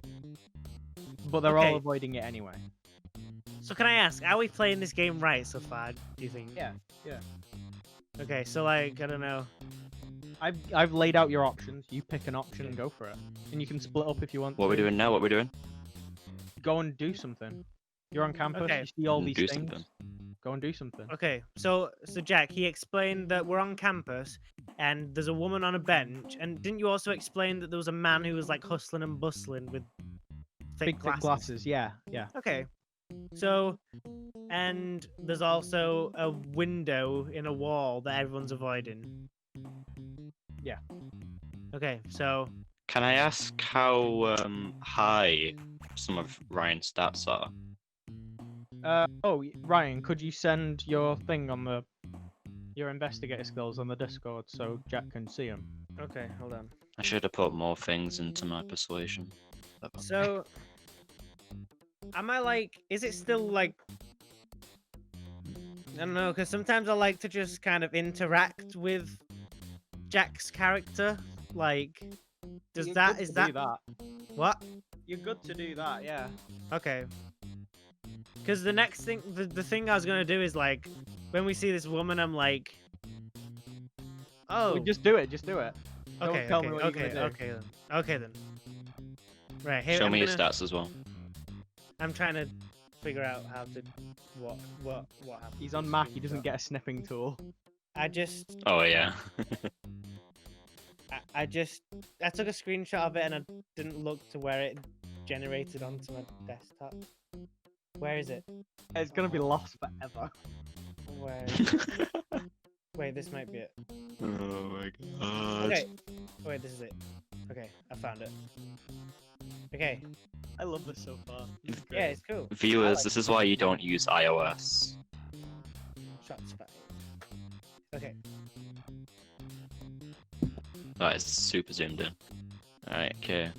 But they're Okay. all avoiding it anyway. So can I ask, are we playing this game right so far? Do you think? Yeah. Okay. So like, I don't know. I've laid out your options. You pick an option and go for it. And you can split up if you want. What are we to. doing now? What are we doing? Go and do something. You're on campus. Okay. You see all these Do things. something. Go and do something. Okay. So Jack, he explained that we're on campus and there's a woman on a bench. And didn't you also explain that there was a man who was like hustling and bustling with thick Thick glasses. Yeah. Okay. So, and there's also a window in a wall that everyone's avoiding. Yeah. Okay, so Can I ask how high some of Ryan's stats are? Ryan, could you send your thing on your investigator skills on the Discord so Jack can see them? okay, hold on. I should have put more things into my persuasion. So, am I like? Is it still like? I don't know, because sometimes I like to just kind of interact with Jack's character. Like, is Do that what? You're good to do that, yeah. Okay. Because the next thing, the thing I was gonna do is like, when we see this woman, I'm like, oh, Well, just do it. Don't okay, tell me what you're gonna do. okay then. Right here. Show I'm me your gonna- stats as well. I'm trying to figure out how to what happened. He's on Mac. He doesn't get a snipping tool. I just Oh yeah. I took a screenshot of it and I didn't look to where it generated onto my desktop. Where is it? It's gonna be lost forever. Where? Wait, this might be it. Oh my god. Okay. Wait, this is it. Okay, I found it. Okay. I love this so far. Yeah, it's cool. Viewers, this is why you don't use iOS. Shots fired. Okay. That is super zoomed in. Alright, okay.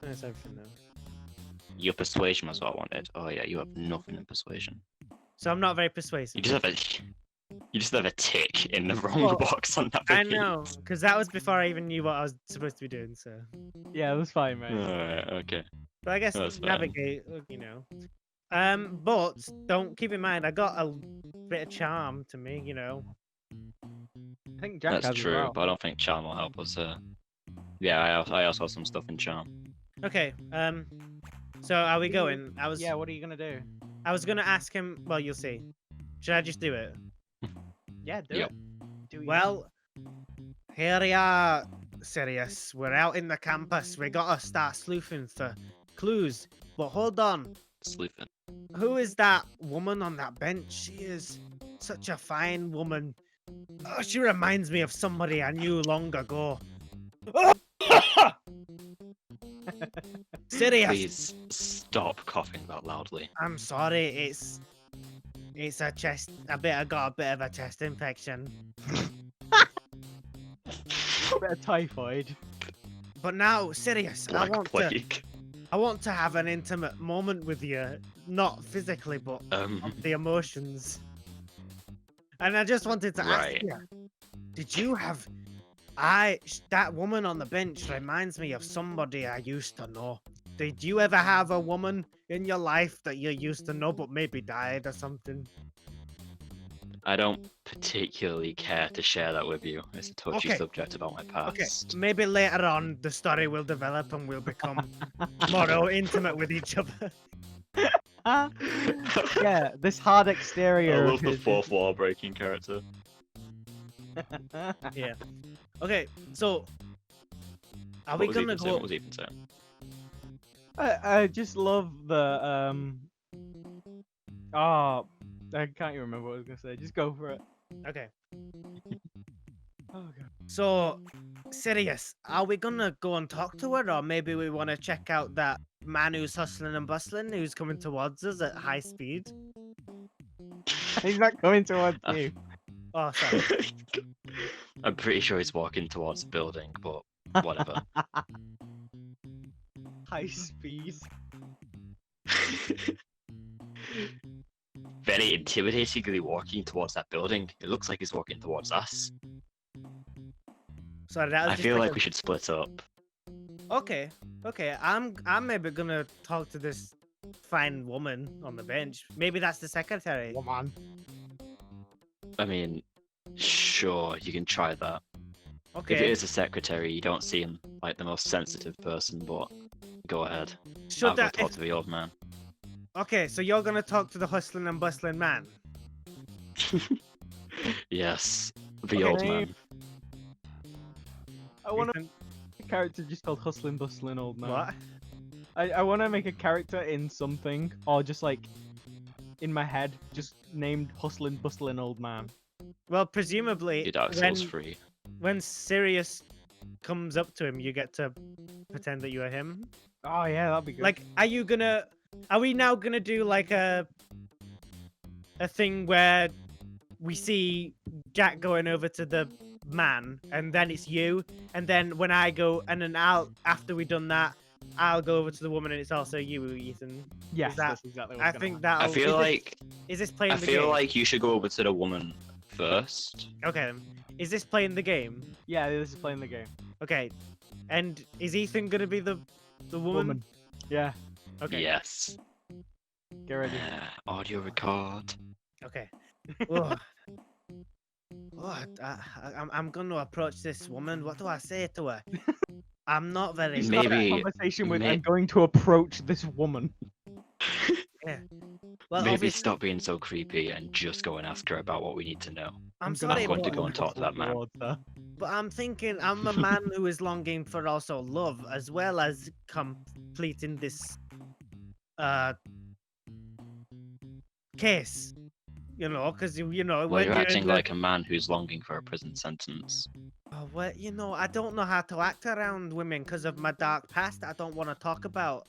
That's everything though. Your persuasion was what I wanted. Oh yeah, you have nothing in persuasion. So I'm not very persuasive. You just have a tick in the wrong Well, box on that. I know, because that was before I even knew what I was supposed to be doing. So, Yeah, that's fine, mate. Alright, okay. but I guess That's fine. navigate, you know. But don't keep in mind, I got a bit of charm to me, you know. I think Jack That's has as true, well. but I don't think charm will help us. Yeah, I also have some stuff in charm. Okay. So are we going? Yeah, what are you gonna do? I was gonna ask him. Well, you'll see. Should I just do it? Yeah, do Yep. it. Do it. Well, here we are, Sirius. We're out in the campus. We gotta start sleuthing for clues. But hold on. Sleuthing. who is that woman on that bench? She is such a fine woman. Oh, she reminds me of somebody I knew long ago. Sirius, Please stop coughing that loudly. I'm sorry. It's a chest. I got a bit of a chest infection. A bit of typhoid. But now, Sirius, Black plague. I want to have an intimate moment with you, not physically, but of the emotions. And I just wanted to ask you, did you have... that woman on the bench reminds me of somebody I used to know. Did you ever have a woman in your life that you used to know but maybe died or something? I don't particularly care to share that with you. It's a touchy Okay. subject about my past. Okay, maybe later on the story will develop and we'll become more intimate with each other. Yeah, this hard I exterior. love the fourth wall breaking character. Yeah. Okay, so are we What was gonna Ethan saying? What go? was Ethan saying? I just love the Oh, I can't even remember what I was gonna say. Just go for it. Okay, Oh god. so Sirius, are we gonna go and talk to her, or maybe we want to check out that man who's hustling and bustling, who's coming towards us at high speed? He's not coming towards you. Oh, sorry. I'm pretty sure he's walking towards the building, but whatever. High speed. Very intimidatingly walking towards that building. It looks like he's walking towards us. Sorry, that was I just feel like like we should split up. Okay, okay. I'm maybe gonna talk to this fine woman on the bench. Maybe that's the secretary. Woman. I mean, sure, you can try that. If it Okay. is a secretary, you don't seem like the most sensitive person, but go ahead. Should I'll go that? talk to the old man. Okay, so you're gonna talk to the hustling and bustling man. Yes, the Okay. old man. I want Ethan, a character just called Hustling Bustling Old Man. what? I want to make a character in something, or just like in my head, just named Hustling Bustling Old Man. Well, presumably, Your Dark Souls free. when Sirius comes up to him, you get to pretend that you are him. Oh yeah, that'd be good. Like, are we now gonna do like a thing where we see Jack going over to the man, and then it's you, and then when I go, and then after we done that, I'll go over to the woman, and it's also you, Ethan. yes, that- that's exactly what's I gonna think happen. I feel like Is this playing I the feel game? like you should go over to the woman first. Okay, is this playing the game? Yeah, this is playing the game. Okay, and is Ethan gonna be the woman? Yeah, Okay. Yes. get ready. Audio record. Okay. Oh, I'm going to approach this woman. What do I say to her? I'm not very. You Maybe- start a conversation with, may- I'm going to approach this woman. Well, Maybe obviously, stop being so creepy and just go and ask her about what we need to know. I'm gonna sorry, going to but, go and talk to that man. towards her. but I'm thinking I'm a man who is longing for also love as well as completing this case. You know, because you know Well, when you're you're acting in the- like a man who's longing for a prison sentence. Oh, well, you know, I don't know how to act around women because of my dark past. I don't want to talk about.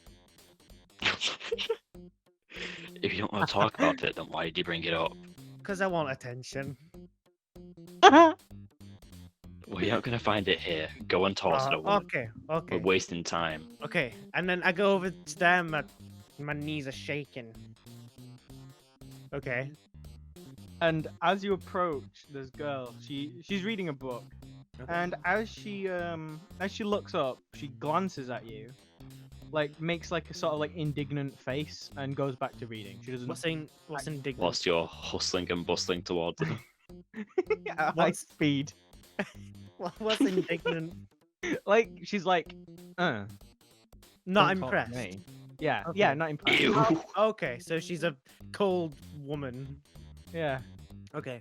If you don't want to talk about it, then why did you bring it up? Because I want attention. Well, you're not going to find it here. Go and talk to the woman. Okay, We're okay, wasting time. okay. And then I go over to them. My knees are shaking. Okay. And as you approach this girl, she's reading a book, and as she looks up, she glances at you, like makes like a sort of like indignant face, and goes back to reading. She doesn't. What's indignant? Whilst you're hustling and bustling towards her. At high What's- speed. What's indignant? Like she's like, Not don't talk to impressed. me. Yeah, Okay. yeah, not impressed. Ew. Okay, so she's a cold woman. Yeah. Okay.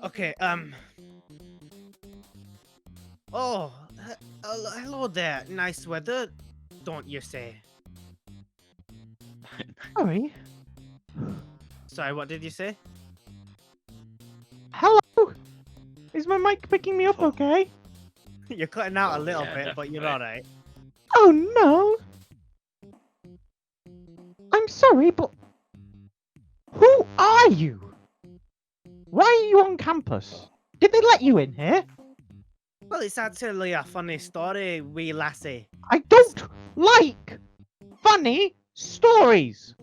Okay, Oh, hello there. Nice weather, don't you say? Sorry. Sorry, what did you say? Hello. Is my mic picking me up Oh. okay? You're cutting out a Oh, little yeah, bit, but you're definitely. alright. Oh no. I'm sorry, but who are you? Why are you on campus? Did they let you in here? Well, it's actually a funny story, wee lassie. I don't like funny stories.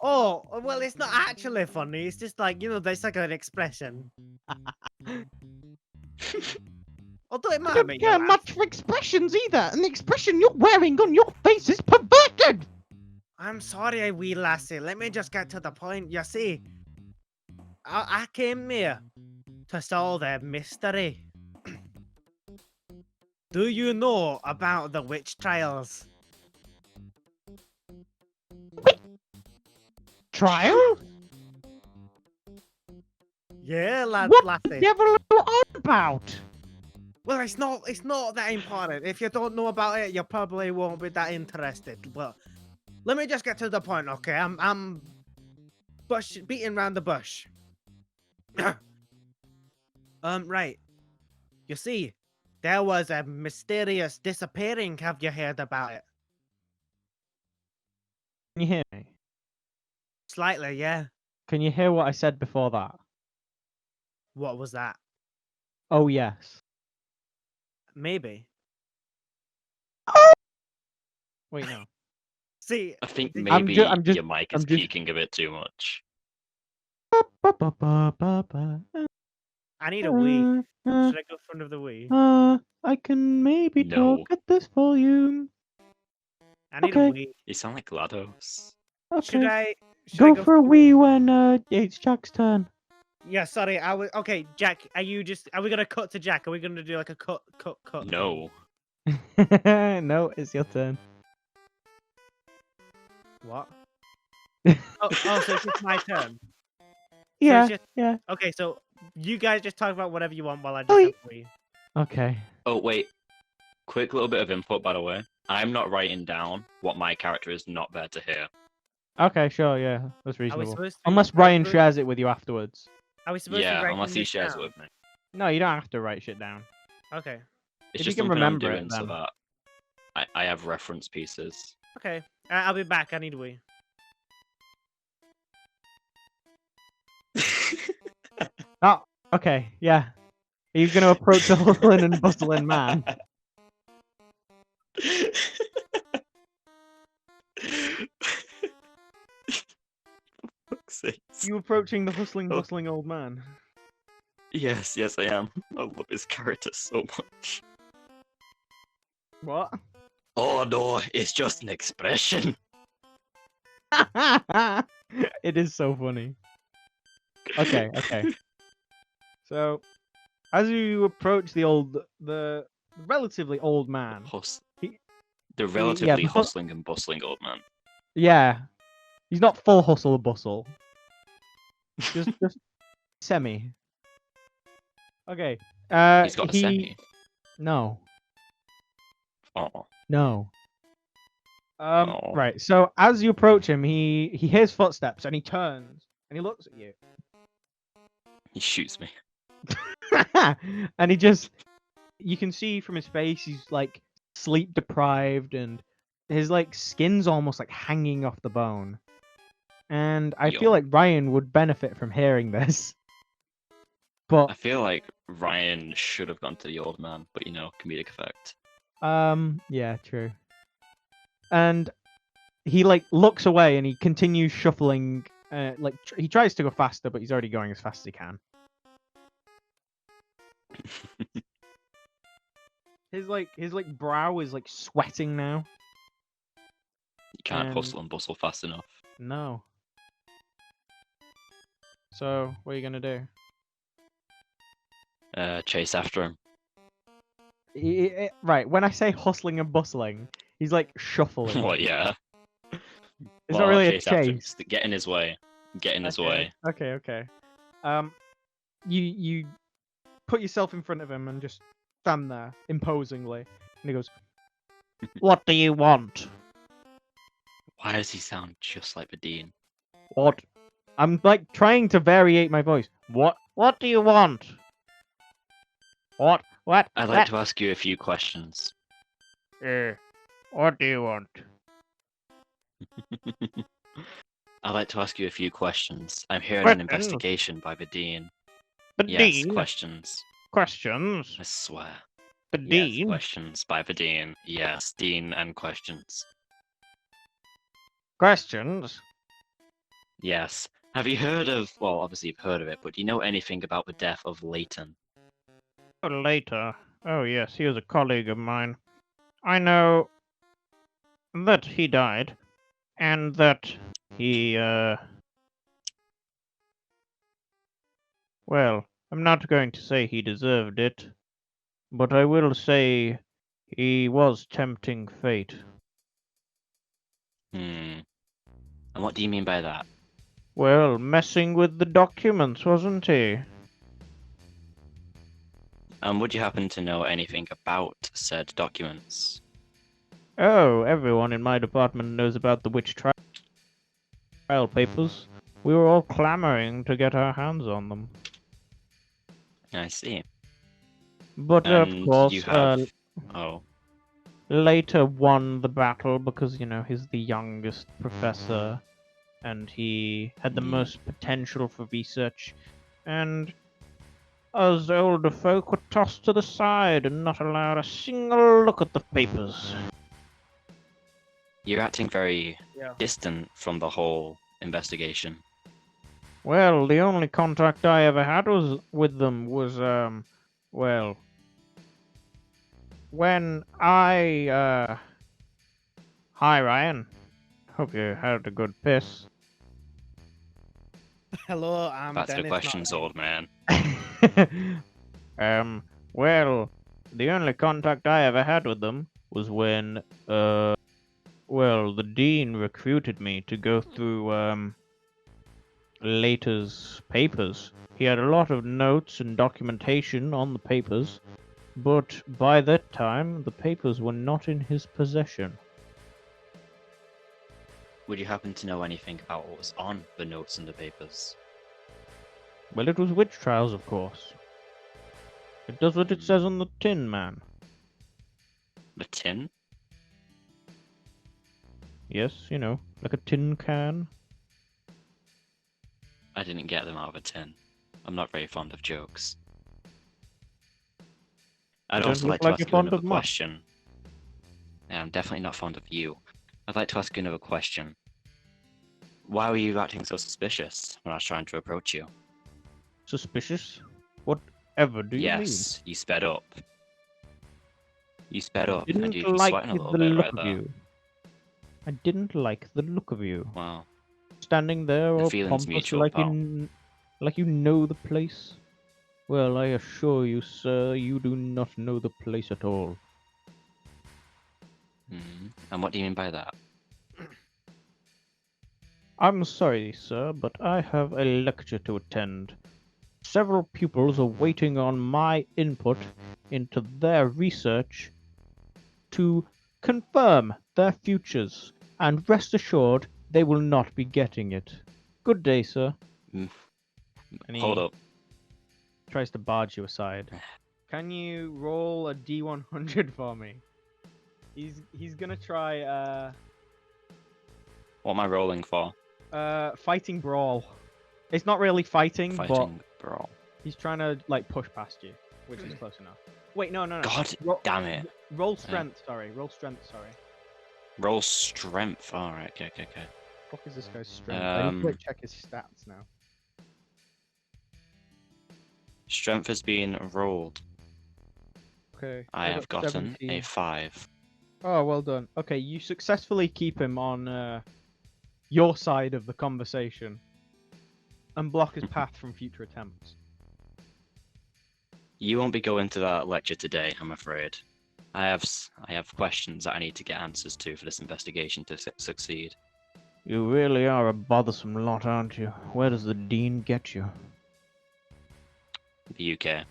Oh, well, it's not actually funny. It's just like, there's like an expression. Although it I might don't make you care laugh. much for expressions either, and the expression you're wearing on your face is perverted. I'm sorry, wee lassie. Let me just get to the point. You see, I came here to solve a mystery. Do you know about the witch trials? Trial? Yeah, What the lassie. devil are you on about? Well, it's not that important. If you don't know about it, you probably won't be that interested. But let me just get to the point, okay? I'm beating around the bush. Right. You see, there was a mysterious disappearing. Have you heard about it? Can you hear me? Slightly, yeah. Can you hear what I said before that? What was that? Oh, yes. Maybe. Wait, no. See, I think I'm maybe I'm just- your mic I'm is just- peaking a bit too much. I need a wee. Should I go in front of the wee? I can maybe No. talk at this volume. I need a okay. wee. You sound like GLaDOS. Should Okay. I Go go for a wee when it's Jack's turn. Yeah, sorry. Okay, Jack. Are we gonna cut to Jack? Are we gonna do like a cut? No. No, it's your turn. What? Oh, so it's just my turn. Yeah, just- yeah. Okay, so you guys just talk about whatever you want while I just Oi. have a wee. Okay. Oh, wait. Quick little bit of input, by the way. I'm not writing down what my character is not there to hear. Okay, sure, yeah, that's Are we reasonable. supposed to? Unless Ryan shares it with you afterwards. Are we supposed to Yeah, write unless he this shares down? it with me. No, you don't have to write shit down. Okay. It's If you just can something remember I'm it, doing so then. that I have reference pieces. Okay. I'll be back. I need a wee. Oh, okay, yeah. Are you going to approach the hustling and bustling man? Fuck's sakes. You approaching the hustling, Oh. bustling old man? Yes, I am. I love his character so much. What? Oh no, it's just an expression. It is so funny. Okay. So, as you approach the relatively old man, The relatively the hustling and bustling old man. yeah, he's not full hustle bustle, just semi. Okay. He's got a semi. No. Oh. No. Oh. Right. So as you approach him, he hears footsteps and he turns and he looks at you. He shoots me. And you can see from his face he's like sleep deprived and his like skin's almost like hanging off the bone. And I feel Yo. like Ryan would benefit from hearing this. But I feel like Ryan should have gone to the old man, but comedic effect. yeah, true. And he like looks away and he continues shuffling. He tries to go faster, but he's already going as fast as he can. His brow is like sweating now. You can't And- hustle and bustle fast enough. No. So what are you gonna do? Chase after him. Right. When I say hustling and bustling, he's like shuffling. Well, yeah. It's not really a after him. chase. Just get in his way. Get in his way. Okay. You put yourself in front of him and just stand there imposingly, and he goes, "What do you want?" Why does he sound just like the dean? What? I'm like trying to variate my voice. What do you want? What? I'd like to ask you a few questions. What do you want? I'd like to ask you a few questions. I'm here on an Questions? investigation by the Dean. The Yes, Dean? questions. Questions? I swear. The Yes, Dean? questions by the Dean. Yes, Dean and questions. Questions? Yes. Have you heard of, well, obviously you've heard of it, but do you know anything about the death of Leighton? Later. Oh yes, he was a colleague of mine. I know that he died, and that he, well, I'm not going to say he deserved it, but I will say he was tempting fate. Hmm. And what do you mean by that? Well, messing with the documents, wasn't he? And would you happen to know anything about said documents? Oh, everyone in my department knows about the witch trial papers. We were all clamoring to get our hands on them. I see. But of And course, you have... Oh. later won the battle because, you know, he's the youngest professor and he had the most potential for research. And us older folk were tossed to the side and not allowed a single look at the papers. You're acting very Yeah. distant from the whole investigation. Well, the only contact I ever had with them was, well, when I, Hi, Ryan. Hope you had a good piss. Hello, I'm That's the Dennis. questions, old man. Well, the only contact I ever had with them was when, well, the dean recruited me to go through, Later's papers. He had a lot of notes and documentation on the papers, but by that time, the papers were not in his possession. Would you happen to know anything about what was on the notes in the papers? Well, it was witch trials, of course. It does what it says on the tin, man. The tin? Yes, you know, like a tin can. I didn't get them out of a tin. I'm not very fond of jokes. I'd You also don't like look to like ask you're you fond another of much. question. Yeah, I'm definitely not fond of you. I'd like to ask you another question. Why were you acting so suspicious when I was trying to approach you? Suspicious? Whatever do you mean? Yes, you sped up. You sped up, and Didn't you've been like sweating a the little bit look right of there. you. I didn't like the look of you. Wow. Standing there The all feeling's pompous mutual, like pal. like you know the place. Well, I assure you, sir, you do not know the place at all. And what do you mean by that? I'm sorry, sir, but I have a lecture to attend. Several pupils are waiting on my input into their research to confirm their futures, and rest assured they will not be getting it. Good day, sir. Mm. And Hold he up. tries to barge you aside. Can you roll a D100 for me? He's gonna try What am I rolling for? fighting brawl. It's not really fighting, but Fighting brawl. he's trying to like push past you, which is close enough. Wait, no. God damn it. Roll strength, sorry. Roll strength, sorry. Roll strength. Alright, okay. What is this guy's strength? I need to like, check his stats now. Strength has been rolled. Okay. I have got gotten 17. a 5. Oh, well done. Okay, you successfully keep him on your side of the conversation and block his path from future attempts. You won't be going to that lecture today, I'm afraid. I have questions that I need to get answers to for this investigation to succeed. You really are a bothersome lot, aren't you? Where does the dean get you? The UK.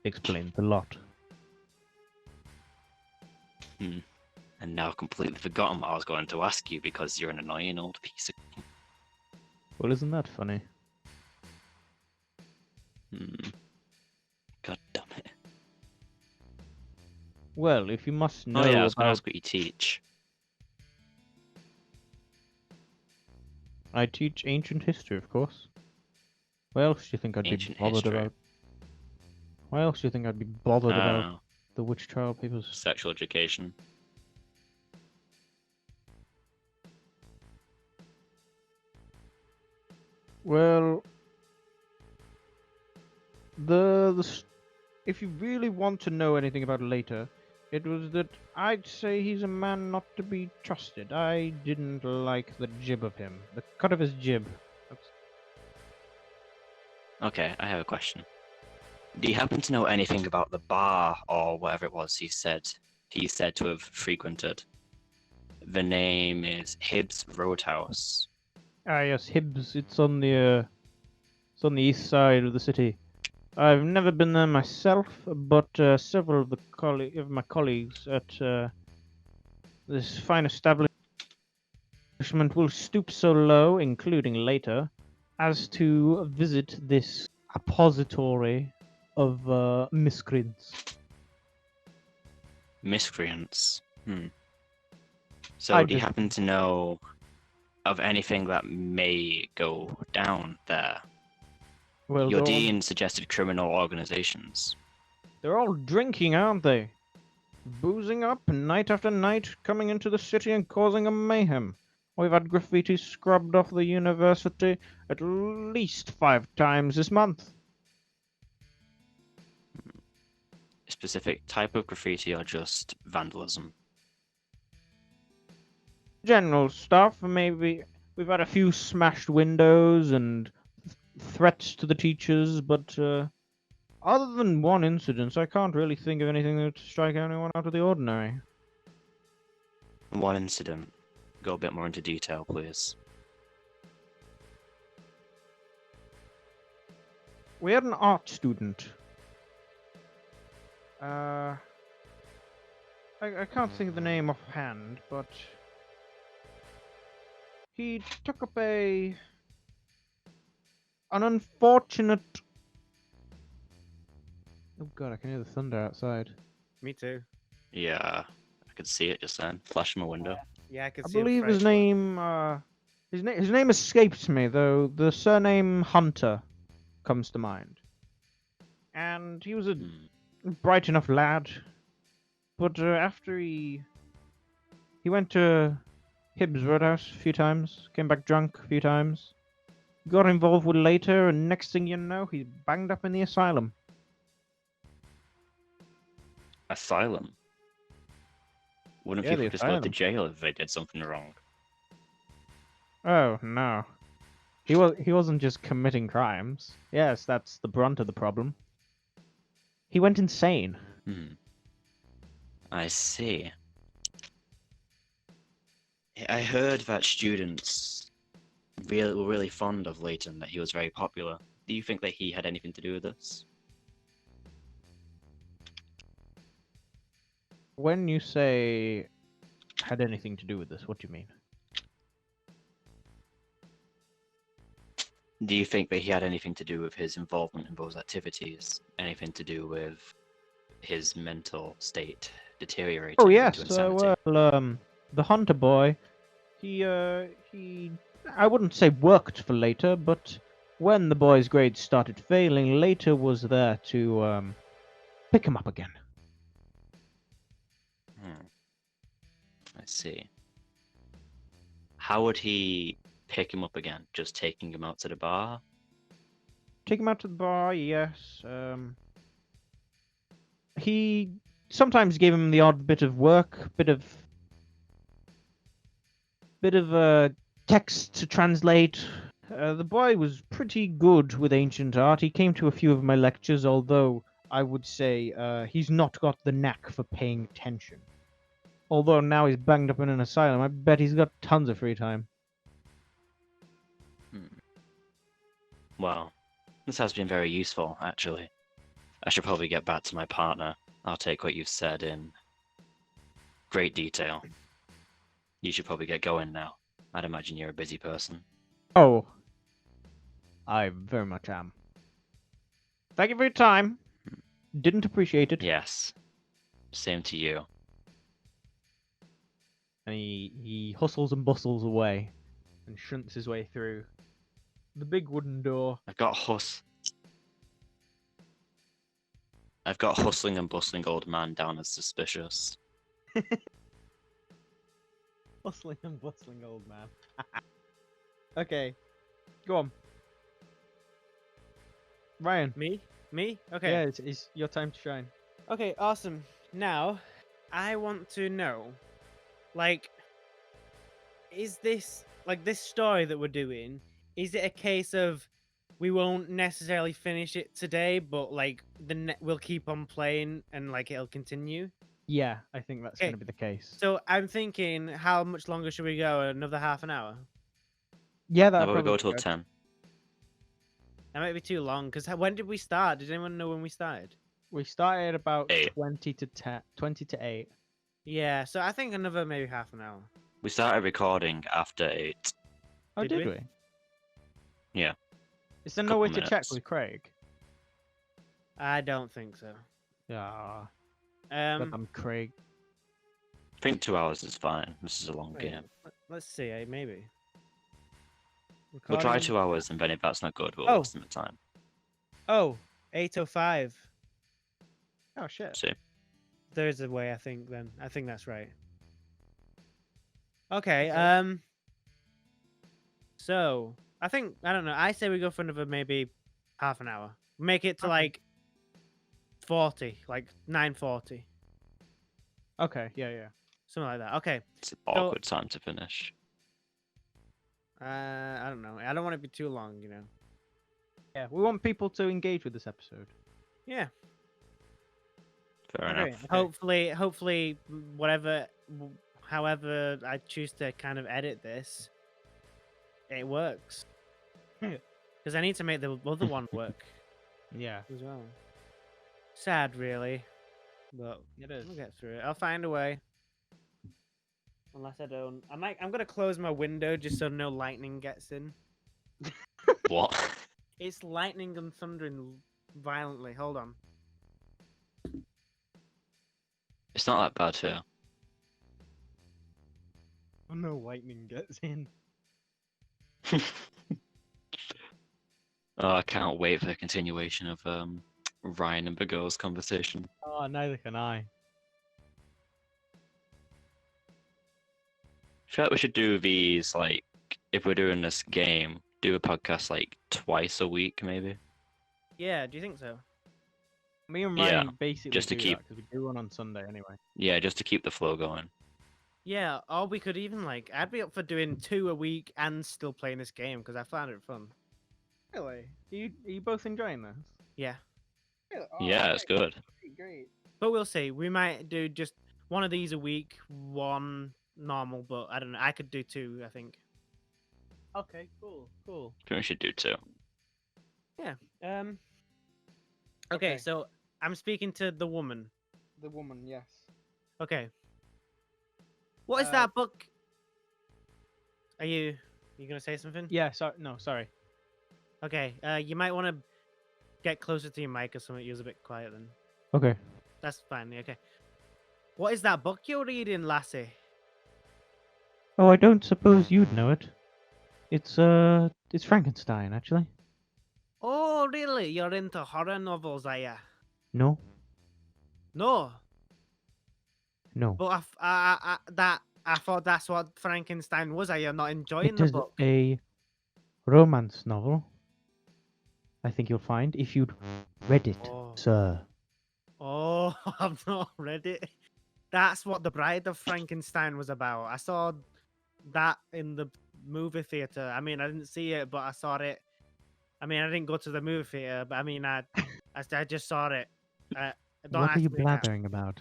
Explains a lot. And now completely forgotten what I was going to ask you because you're an annoying old piece of... Well, isn't that funny? God damn it. Well, if you must know Oh yeah, I was going to about... ask what you teach. I teach ancient history, of course. What else do you think I'd Ancient be bothered history. about? Why else do you think I'd be bothered I don't about know. the witch trial papers? Sexual education. Well, if you really want to know anything about later, it was that I'd say he's a man not to be trusted. I didn't like the jib of him, the cut of his jib. That's... Okay, I have a question. Do you happen to know anything about the bar or whatever it was he's said to have frequented? The name is Hibbs Roadhouse. Ah, yes, Hibbs. It's on the east side of the city. I've never been there myself, but several of my colleagues at this fine establishment will stoop so low, including later, as to visit this appository of miscreants. Miscreants. I So, do you just- happen to know of anything that may go down there? Well, Your they're all- dean suggested criminal organizations. They're all drinking, aren't they? Boozing up night after night, coming into the city and causing a mayhem. We've had graffiti scrubbed off the university at least 5 times this month. A specific type of graffiti or just vandalism? General stuff, maybe. We've had a few smashed windows and threats to the teachers, but other than one incident, I can't really think of anything that would strike anyone out of the ordinary. One incident. Go a bit more into detail, please. We had an art student. I can't think of the name offhand, but he took up an unfortunate... Oh god, I can hear the thunder outside. Me too. Yeah, I could see it just then. Flash from a window. Yeah, I could I see him believe his fresh, but- name, his name escapes me, though the surname Hunter comes to mind. And he was a bright enough lad, but after he went to Hibbs Roadhouse a few times, came back drunk a few times, got involved with later, and next thing you know, he's banged up in the asylum. Asylum. Wouldn't Yeah, people the just go to asylum. jail if they did something wrong? Oh no, he wasn't just committing crimes. Yes, that's the brunt of the problem. He went insane. I see. I heard that students were really fond of Leighton, that he was very popular. Do you think that he had anything to do with this? When you say had anything to do with this, what do you mean? Do you think that he had anything to do with his involvement in those activities? Anything to do with his mental state deteriorating Oh into yes, insanity? the Hunter boy, he I wouldn't say worked for later, but when the boy's grades started failing, later was there to pick him up again. I see. How would he pick him up again? Just taking him out to the bar? Take him out to the bar, yes. He sometimes gave him the odd bit of work, bit of text to translate. The boy was pretty good with ancient art. He came to a few of my lectures, although I would say he's not got the knack for paying attention. Although now he's banged up in an asylum, I bet he's got tons of free time. Well, this has been very useful, actually. I should probably get back to my partner. I'll take what you've said in Great detail. You should probably get going now. I'd imagine you're a busy person. Oh, I very much am. Thank you for your time. Didn't appreciate it. Yes. Same to you. And he hustles and bustles away and shunts his way through the big wooden door. I've got hustling and bustling old man down as suspicious. Hustling and bustling old man. Okay, go on. Ryan. Me? Okay. Yeah, it's your time to shine. Okay, awesome. Now, I want to know, like, is this, like, this story that we're doing, is it a case of we won't necessarily finish it today, but, like, we'll keep on playing and, like, it'll continue? Yeah, I think that's Okay, going to be the case. So I'm thinking, how much longer should we go? Another half an hour? Yeah, How that about we probably go till good. 10? That might be too long, because when did we start? Did anyone know when we started? We started about 8. 20 to 8. Yeah, so I think another maybe half an hour. We started recording after 8. Oh, Did did we? we? Yeah. Is there no Couple way to check minutes. with Craig? I don't think so. Yeah. Um, Craig. I think 2 hours is fine. This is a long wait, game. let's see, maybe. We'll try Recording- 2 hours, and then if that's not good, we'll Oh. estimate time. Oh, 8:05. Oh shit. See? There's a way, I think, then. I think that's right. Okay, Okay. so, I think, I don't know, I say we go for another maybe half an hour. Make it to, Okay. like, 40, like 9:40. Okay, yeah. Something like that. Okay, It's an awkward time to finish. I don't know. I don't want it to be too long, you know. Yeah, we want people to engage with this episode. Yeah. Fair Okay. enough. Hopefully, however I choose to kind of edit this, it works. Because I need to make the other one work Yeah, as well. Sad, really, but it is. we'll get through it. I'll find a way. Unless I don't, I'm gonna close my window just so no lightning gets in. What? It's lightning and thundering violently. Hold on. It's not that bad here. Oh no, lightning gets in. Oh, I can't wait for the continuation of Ryan and the girls' conversation. Oh, neither can I. I feel like we should do these, like, if we're doing this game, do a podcast like twice a week, maybe. Yeah, do you think so? Me and Yeah, Ryan basically just to do keep- because we do one on Sunday anyway. Yeah, just to keep the flow going. Yeah, or we could even like, I'd be up for doing 2 a week and still playing this game because I found it fun. Really? Are you both enjoying this? Yeah, Yeah, it's good. Great. but we'll see. We might do just one of these a week, one normal, but I don't know. I could do 2, I think. Okay, cool. I think we should do 2. Yeah. Okay, Okay. so I'm speaking to the woman. The woman, yes. Okay. What is that book? Are you gonna say something? Yeah, sorry. Okay. You might want to get closer to your mic or something. You're a bit quiet then. Okay. That's fine. Okay. What is that book you're reading, lassie? Oh, I don't suppose you'd know it. It's Frankenstein, actually. Oh, really? You're into horror novels, are ya? No. No, No. but I thought that's what Frankenstein was. Are you not enjoying It the is book? a romance novel. I think you'll find if you'd read it, Oh. sir. Oh, I've not read it. That's what The Bride of Frankenstein was about. I saw that in the movie theater. I mean, I didn't see it, but I saw it. I mean, I didn't go to the movie theater, but I mean, I just saw it. Don't What are ask you me how. blathering about?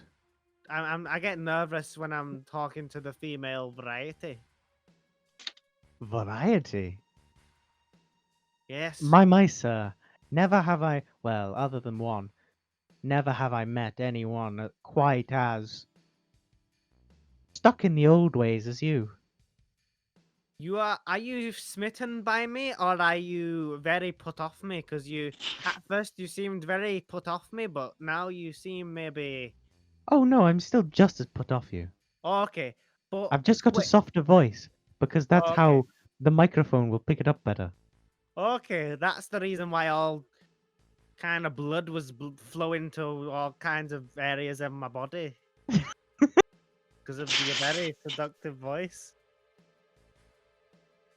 I get nervous when I'm talking to the female variety. Variety? Yes. My sir. Never have I, well, other than one, never have I met anyone quite as stuck in the old ways as you. Are you smitten by me, or are you very put off me? Because at first you seemed very put off me, but now you seem maybe Oh no, I'm still just as put off you. okay. But I've just got a wait, softer voice because that's okay, how the microphone will pick it up better. okay, that's the reason why all kind of blood was flowing to all kinds of areas of my body because of your very seductive voice.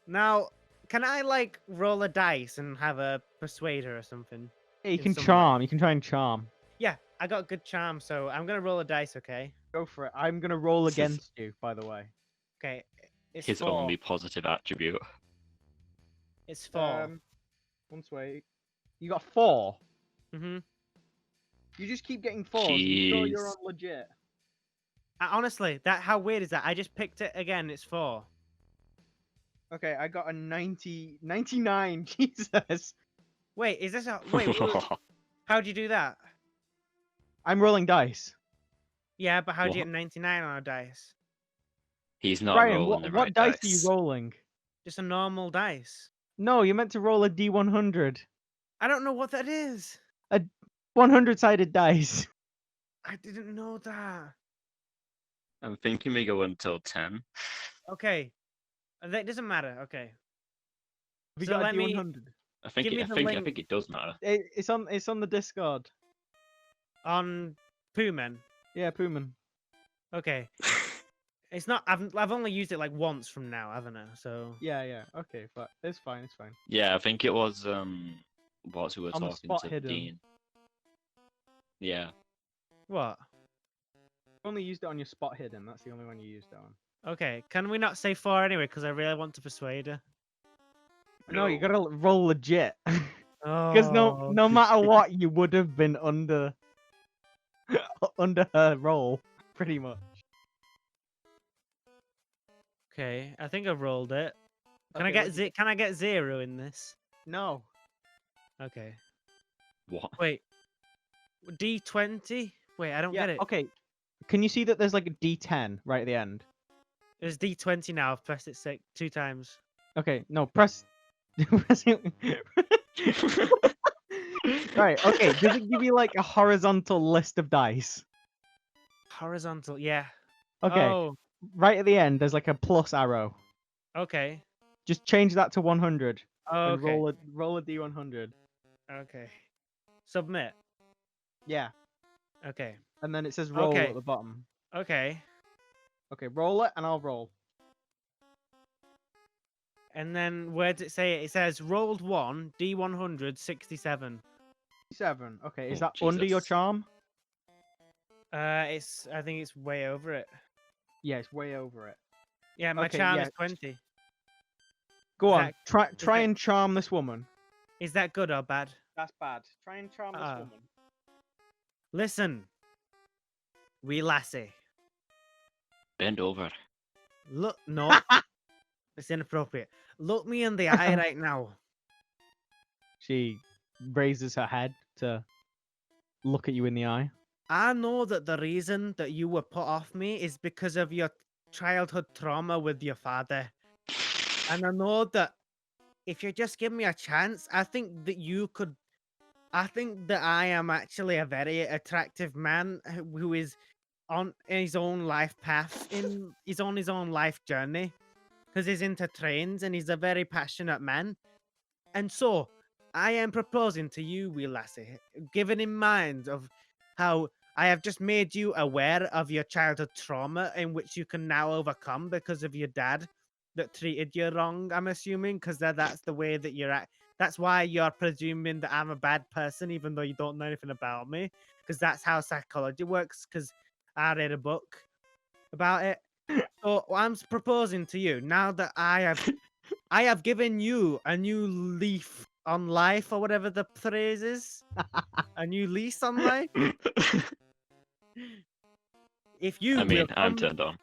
Now, can I like roll a dice and have a persuader or something? Yeah, you In can some way. charm. You can try and charm. Yeah, I got good charm, so I'm gonna roll a dice. Okay. Go for it. I'm gonna roll This is against you, by the way. Okay. It's his 4. only positive attribute. It's 4. Once wait. You got 4. Mhm. You just keep getting 4s. You sure you're Jeez. on legit? Honestly, how weird is that? I just picked it again. It's 4. Okay, I got a 99. Jesus. Wait, is this a wait? How'd you do that? I'm rolling dice. Yeah, but how'd you What? get 99 on a dice? He's not Ryan, rolling the what right dice dice. are you rolling? Just a normal dice. No, you're meant to roll a D100. I don't know what that is. 100-sided dice. I didn't know that. I'm thinking we go until 10. Okay, that doesn't matter. Okay, Have you so got a let me D100? I think give me I the think link it does matter. It's on the Discord. on Pooman. Yeah, Pooman. Okay, it's not. I've only used it like once from now, haven't I? So Yeah. Okay, but it's fine. It's fine. Yeah, I think it was what we were On the talking spot to hidden. Dean. Yeah. what? Only used it on your spot hidden. That's the only one you used it on. Okay, can we not say 4 anyway? Because I really want to persuade her. No, you gotta roll legit. Oh, Because no matter what, you would have been under under her roll, pretty much. okay. I think I've rolled it. Can I Okay, get what'd you Can I get 0 in this? No. Okay. What? Wait. D20? Wait, I don't Yeah. get it. Okay. Can you see that there's like a D10 right at the end? There's D20 now. I've pressed it 2 times. Okay. No, press. press it. Right. Okay. Does it give you like a horizontal list of dice? Horizontal. Yeah. Okay. Oh. Right at the end, there's like a plus arrow. Okay. Just change that to 100 Oh, and okay. roll a D100. Okay. Submit. Yeah. Okay. And then it says roll Okay. at the bottom. Okay. Okay, roll it and I'll roll. And then where does it say it? It says rolled 1, D100, 67. 7. Okay, is Oh, that under your Jesus. charm? I think it's way over it. Yeah, it's way over it. Yeah, my Okay, charm yeah. is 20. Go Is on. that- Try that- and charm this woman. Is that good or bad? That's bad. Try and charm this woman. Listen, wee lassie. Bend over. Look, no, it's inappropriate. Look me in the eye right now. She raises her head to look at you in the eye. I know that the reason that you were put off me is because of your childhood trauma with your father. And I know that if you just give me a chance, I think that you could. I think that I am actually a very attractive man who is on his own life path, he's on his own life journey, because he's into trains and he's a very passionate man. And so I am proposing to you, wee lassie, given in mind of how I have just made you aware of your childhood trauma in which you can now overcome because of your dad that treated you wrong, I'm assuming, because that's the way that you're at. That's why you're presuming that I'm a bad person, even though you don't know anything about me, because that's how psychology works, because I read a book about it. So I'm proposing to you, now that I have given you a new leaf on life, or whatever the phrase is. A new lease on life. If you I mean, will I'm come, turned on.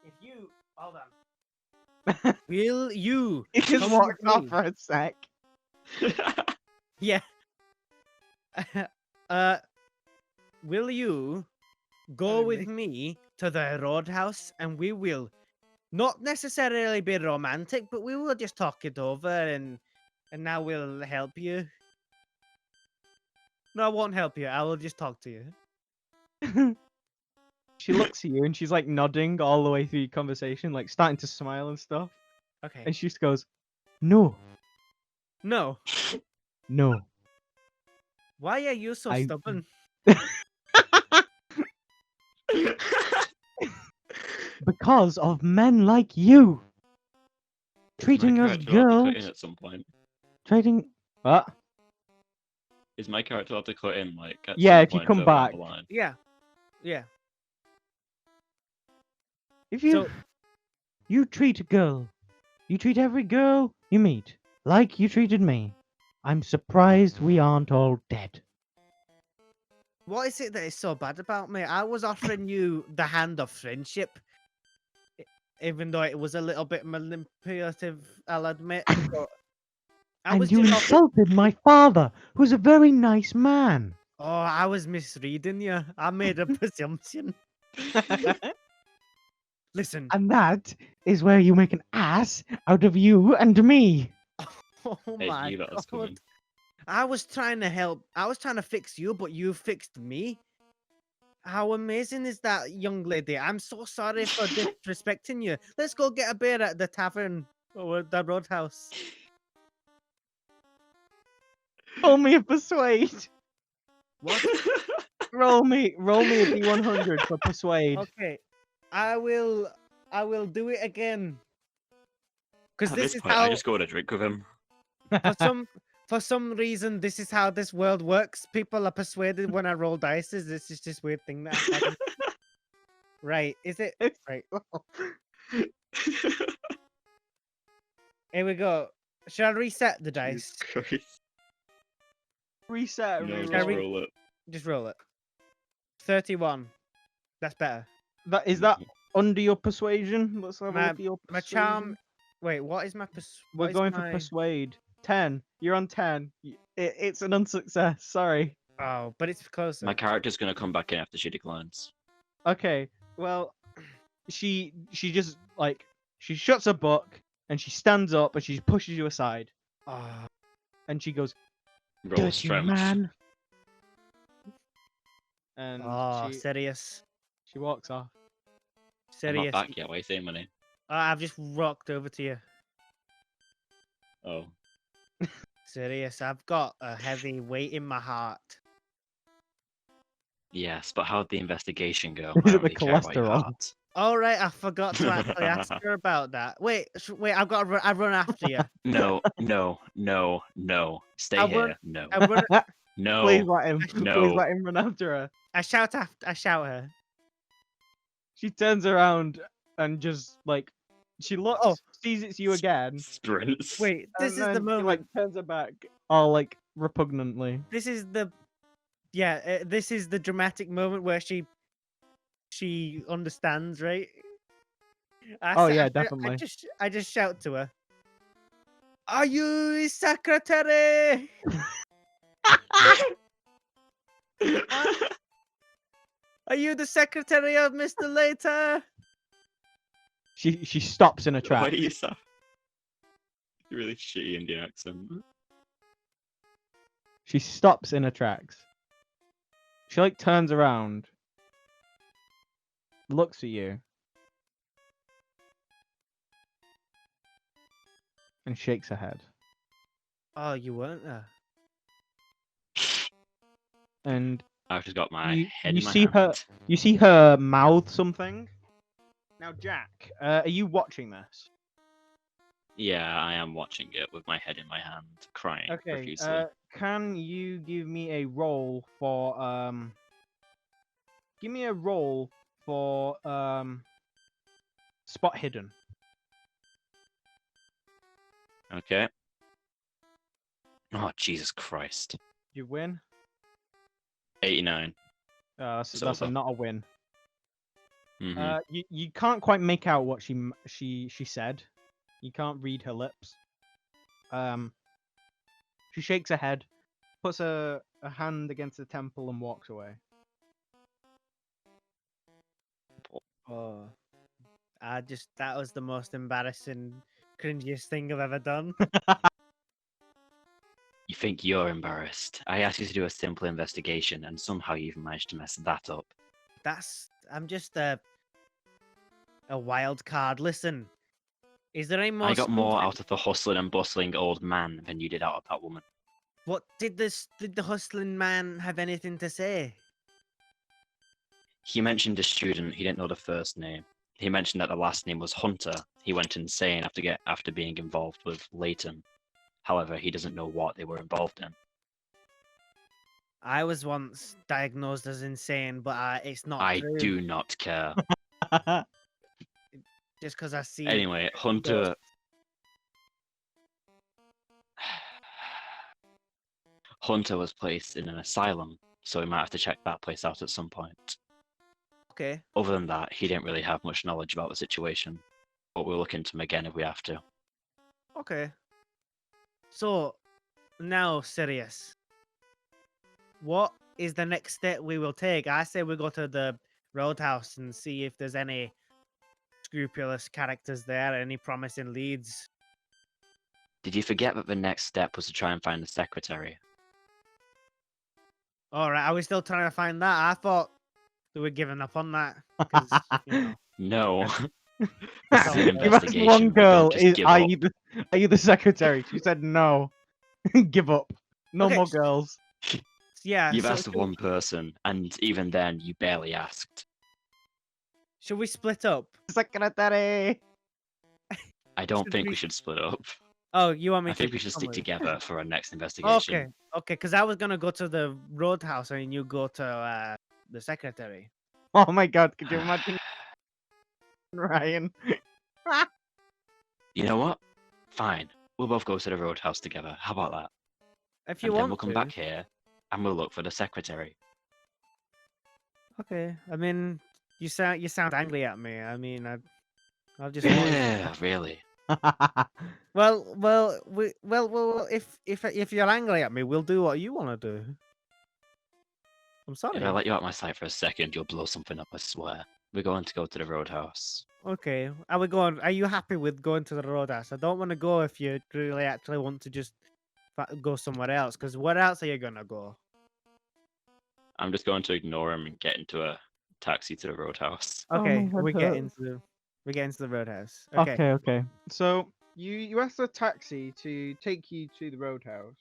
if you hold on, will you He just come walked with off me? for a sec. Yeah. Will you go Telling with me. me to the roadhouse, and we will not necessarily be romantic, but we will just talk it over, and now we'll help you. No, I won't help you. I will just talk to you. She looks at you and she's like nodding all the way through your conversation, like starting to smile and stuff. Okay. And she just goes, "No, No. no." Why are you so I- stubborn? Because of men like you. Treating my us character will have to cut in girls. at some point. Treating. What? Is my character have to cut in like at Yeah, some if you point come further down back. the line? Yeah. Yeah. If you So you treat a girl, you treat every girl you meet like you treated me. I'm surprised we aren't all dead. what is it that is so bad about me? I was offering you the hand of friendship, even though it was a little bit manipulative, I'll admit. But I was And you just insulted my father, who's a very nice man. Oh, I was misreading you. I made a presumption. Listen. And that is where you make an ass out of you and me. Oh Hey, my you let us come god. in. I was trying to help. I was trying to fix you, but you fixed me. How amazing is that, young lady? I'm so sorry for disrespecting you. Let's go get a beer at the tavern or the roadhouse. Roll me a persuade. What? Roll me a D100 for persuade. Okay. I will do it again. Because At this this is point, how I just go to drink with him. for some reason this is how this world works. People are persuaded when I roll dice. This is just weird thing that happens. Right, is it? Right. Here we go. Shall I reset the Jesus dice? Christ. Reset and No, reroll. just we- roll it. Just roll it. 31. That's better. Is that under your persuasion? Let's have a My- look at your My persuasion. charm. Wait, what is my We're going for persuade. 10. You're on 10. It's an unsuccess. Sorry. Oh, but it's closer. My character's gonna come back in after she declines. Okay. Well, she just like she shuts her book and she stands up and she pushes you aside Oh, and she goes, Roll "Dirty strength. man." And Sirius. she walks off. I'm not Sirius. back yet. Why are you saying my name? I've just rocked over to you. Oh. Sirius, I've got a heavy weight in my heart. Yes, but how'd the investigation go? Is I it don't the really care about your cholesterol? heart. All right, I forgot to actually ask her about that. Wait, I've got to run. I run after you. No, no, no, no. Stay I here. won't- No, I run. no. Please let him. Please No. let him run after her. I shout after. I shout her. She turns around and just like she looks, sees it's you again. Sprints. Wait, this and is the then she, moment. like turns her back, all like repugnantly. This is the. Yeah, this is the dramatic moment where she understands, right? Oh, yeah, definitely. I just shout to her. Are you his secretary? Are you the secretary of Mr. Later? She stops in a Why track. do you sound really shitty Indian accent? She stops in her tracks. She like turns around, looks at you, and shakes her head. Oh, you weren't there. And I've just got my you, head you in my see hand. her. You see her mouth something. Now, Jack, are you watching this? Yeah, I am watching it with my head in my hand, crying Okay. profusely. Can you give me a roll for Give me a roll for spot hidden. Okay. Oh, Jesus Christ. You win. 89. That's Silver. not a win. Mm-hmm. You can't quite make out what she said. You can't read her lips. She shakes her head, puts a hand against the temple, and walks away. Oh, that was the most embarrassing, cringiest thing I've ever done. You think you're embarrassed? I asked you to do a simple investigation, and somehow you even managed to mess that up. I'm just a wild card. Listen, is there any more? I got more spoofing? out of the hustling and bustling old man than you did out of that woman. What did the hustling man have anything to say? He mentioned a student. He didn't know the first name. He mentioned that the last name was Hunter. He went insane after being involved with Leighton. However, he doesn't know what they were involved in. I was once diagnosed as insane, but it's not I true. do not care. Just because I see. Anyway, Hunter. Hunter was placed in an asylum, so we might have to check that place out at some point. Okay. Other than that, he didn't really have much knowledge about the situation, but we'll look into him again if we have to. Okay. So, now, Sirius, what is the next step we will take? I say we go to the Roadhouse and see if there's any scrupulous characters there, any promising leads. Did you forget that the next step was to try and find the secretary? All right, are we still trying to find that? I thought we were giving up on that. 'Cause, you know, No. This is an You've asked investigation, one we don't girl, just give are up. you the secretary? She said no. Give up. No Okay, more girls. yeah. You've So asked one person, and even then, you barely asked. should we split up? Secretary. I don't Should think we- we should split up. Oh, you want me I to? think we should come stick with- together for our next investigation. Okay, okay. Because I was gonna go to the Roadhouse and you go to the secretary. Oh my god, could you imagine Ryan? You know what? Fine. We'll both go to the Roadhouse together. How about that? If you And then want we'll come to. back here, and we'll look for the secretary. Okay. I mean, you sound angry at me. I mean, I'll just. Yeah, really. Well. If you're angry at me, we'll do what you want to do. I'm sorry. If I let you out my sight for a second, you'll blow something up, I swear. We're going to go to the Roadhouse. Okay. Are we going? Are you happy with going to the Roadhouse? I don't want to go if you really actually want to just go somewhere else. Because where else are you gonna go? I'm just going to ignore him and get into a taxi to the Roadhouse. Okay, my we head get hurts. into the Roadhouse. Okay. Okay. So you asked the taxi to take you to the Roadhouse,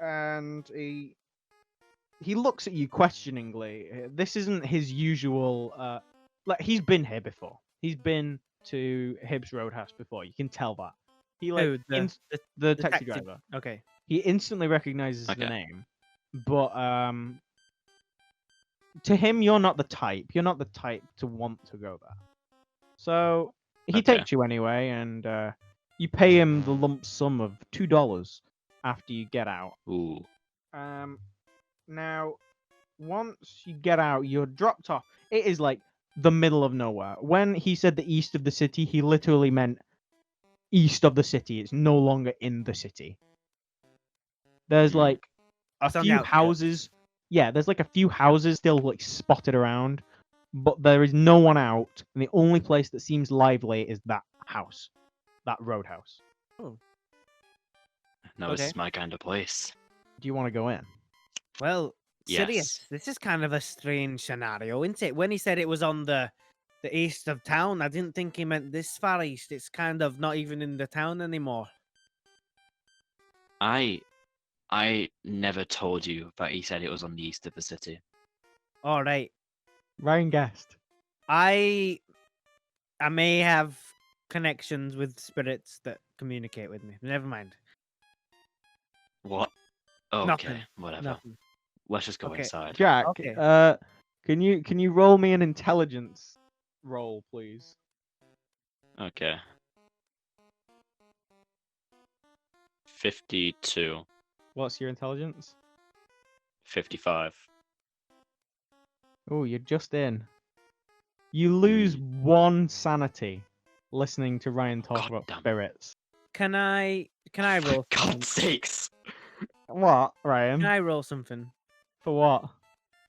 and he looks at you questioningly. This isn't his usual. Like he's been here before. He's been to Hibbs Roadhouse before. You can tell that. He like Who, the the taxi- taxi driver. Okay. He instantly recognizes the Okay. name, but to him, you're not the type. You're not the type to want to go there. So he Okay. takes you anyway, and you pay him the lump sum of $2 after you get out. Ooh. Now, once you get out, you're dropped off. It is like the middle of nowhere. When he said the east of the city, he literally meant east of the city. It's no longer in the city. There's Hmm. like a It's on the few outskirts. houses. Yeah, there's like a few houses still like spotted around, but there is no one out, and the only place that seems lively is that house, that Roadhouse. No, this Okay. is my kind of place. Do you want to go in? Well, Sirius, Yes. this is kind of a strange scenario, isn't it? When he said it was on the east of town, I didn't think he meant this far east. It's kind of not even in the town anymore. I never told you that he said it was on the east of the city. All right. Ryan guessed. I may have connections with spirits that communicate with me. Never mind. What? Okay, Nothing. whatever. Nothing. Let's just go Okay. inside. Jack, Okay. can you roll me an intelligence roll, please? Okay. 52. What's your intelligence? 55. Oh, you're just in. You lose one sanity listening to Ryan talk God about damn it. spirits. Can I roll? For something? God's sakes! What, Ryan? Can I roll something? For what?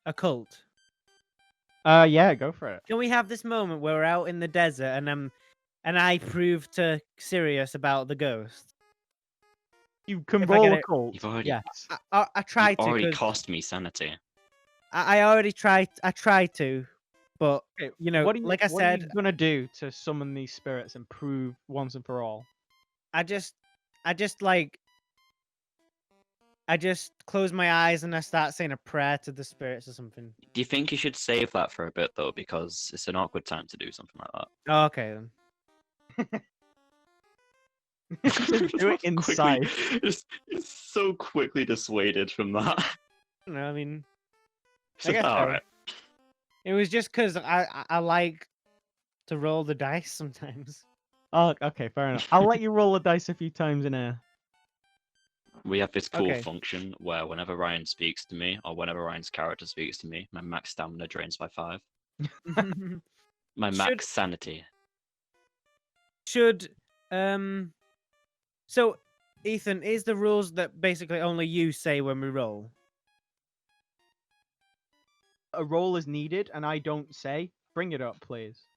Occult. Yeah, go for it. Can we have this moment where we're out in the desert and I prove to Sirius about the ghost? You can If I roll get a it- cult. You've already, Yes. I you've tried to already 'cause cost me sanity. I already tried. I tried to, but Okay, you know, what are you, like I what are you said, gonna do to summon these spirits and prove once and for all? I just like I just close my eyes and I start saying a prayer to the spirits or something. Do you think you should save that for a bit though, because it's an awkward time to do something like that? Oh, okay then. Just do it inside. It's so quickly dissuaded from that. No, I mean, So, guess so. alright. it was just because I like to roll the dice sometimes. Oh, okay, fair enough. I'll let you roll the dice a few times in air. We have this cool Okay. function where whenever Ryan speaks to me, or whenever Ryan's character speaks to me, my max stamina drains by 5. My Should- max sanity. Should so Ethan, is the rules that basically only you say when we roll? A roll is needed, and I don't say. Bring it up, please.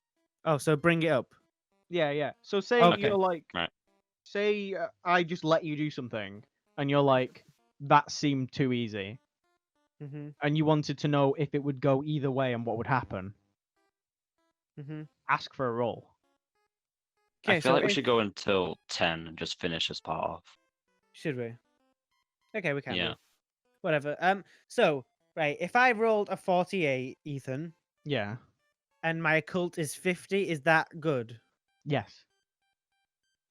Oh, so bring it up. Yeah, yeah. So say Okay. you're like, Right. say I just let you do something, and you're like, that seemed too easy, Mm-hmm. and you wanted to know if it would go either way and what would happen. Mm-hmm. Ask for a roll. I Okay, feel so like we if- should go until 10 and just finish this part off. should we? Okay, we can. Yeah. do. Whatever. So right, if I rolled a 48, Ethan, Yeah. and my occult is 50, is that good? Yes.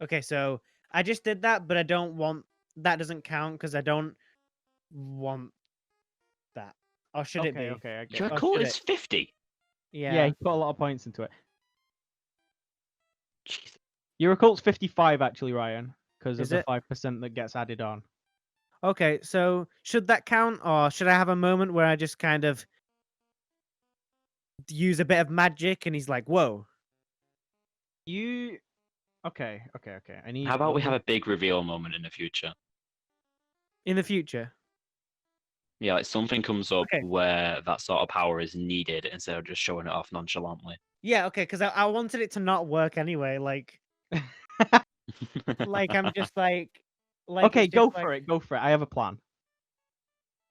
Okay, so I just did that, but I don't want that doesn't count because I don't want that. Or should it be? Okay, I get Your it. Oh, call should is 50. Yeah, Yeah. you put a lot of points into it. Jeez. Your occult's 55 actually, Ryan, because of Is the it? 5% that gets added on. Okay, so should that count, or should I have a moment where I just kind of use a bit of magic and he's like, "Whoa." You okay? I need. How about we let have me- a big reveal moment in the future? In the future. Yeah, like something comes up Okay. where that sort of power is needed instead of just showing it off nonchalantly. Yeah, okay, because I wanted it to not work anyway. Like I'm just like Okay, it's go just for like- it. Go for it. I have a plan.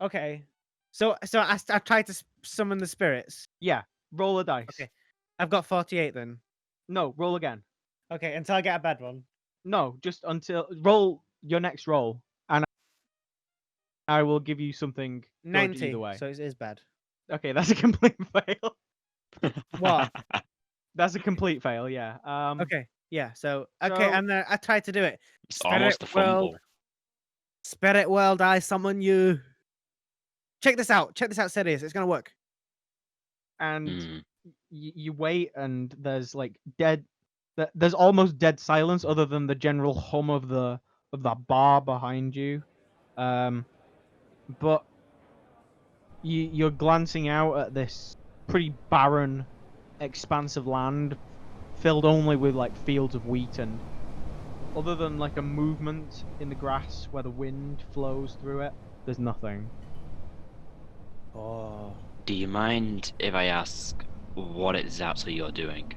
Okay, so I tried to summon the spirits. Yeah, roll a dice. Okay. I've got 48 then. No, roll again. Okay, until I get a bad one. No, just until roll your next roll, and I will give you something good 90. either way. So it is bad. Okay, that's a complete fail. What? That's a complete fail. Yeah. Okay, yeah. So okay, So- and then I tried to do it. It's almost a Spirit world. fumble. Spirit world, I summon you. Check this out. Check this out, Sirius. It's gonna work. And Mm. you wait, and there's like dead. There's almost dead silence, other than the general hum of that bar behind you. But you're glancing out at this pretty barren, expansive land, filled only with like fields of wheat, and other than like a movement in the grass where the wind flows through it, there's nothing. Oh. Do you mind if I ask what exactly you're doing?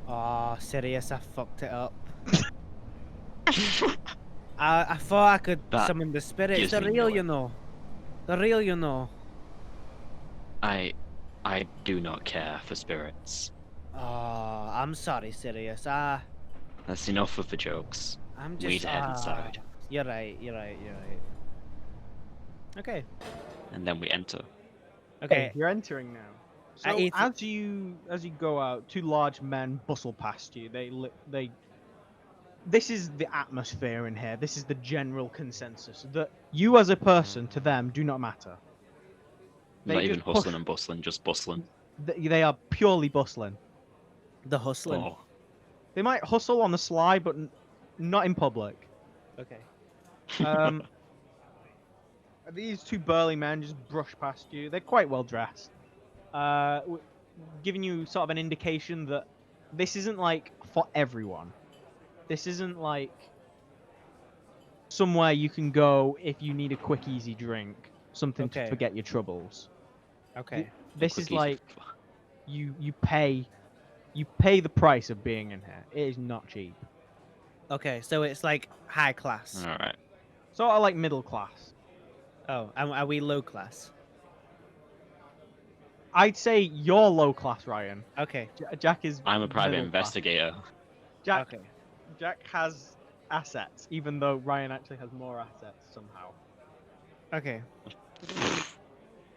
Oh, Sirius, I fucked it up. I thought I could That summon the spirits. gives The me real, no- you know. The real, you know. I do not care for spirits. Oh, I'm sorry, Sirius. That's enough of the jokes. I'm We just. head inside. You're right. You're right. You're right. Okay. And then we enter. Okay. You're entering now. So eat- as you go out, two large men bustle past you. They. This is the atmosphere in here. This is the general consensus that you as a person to them do not matter. They Not even just push- hustling and bustling, just bustling. They are purely bustling. The hustling. Oh. They might hustle on the sly, but not in public. Okay. These two burly men just brush past you. They're quite well dressed, giving you sort of an indication that this isn't like for everyone. This isn't like somewhere you can go if you need a quick, easy drink, something Okay. to forget your troubles. Okay. This is Cookies. like you pay the price of being in here. It is not cheap. Okay, so it's like high class. All right. Sort of like middle class. Oh, and are we low class? I'd say you're low class, Ryan. Okay. Jack is. I'm a private middle class. investigator. Jack Okay. Jack has assets, even though Ryan actually has more assets somehow. Okay.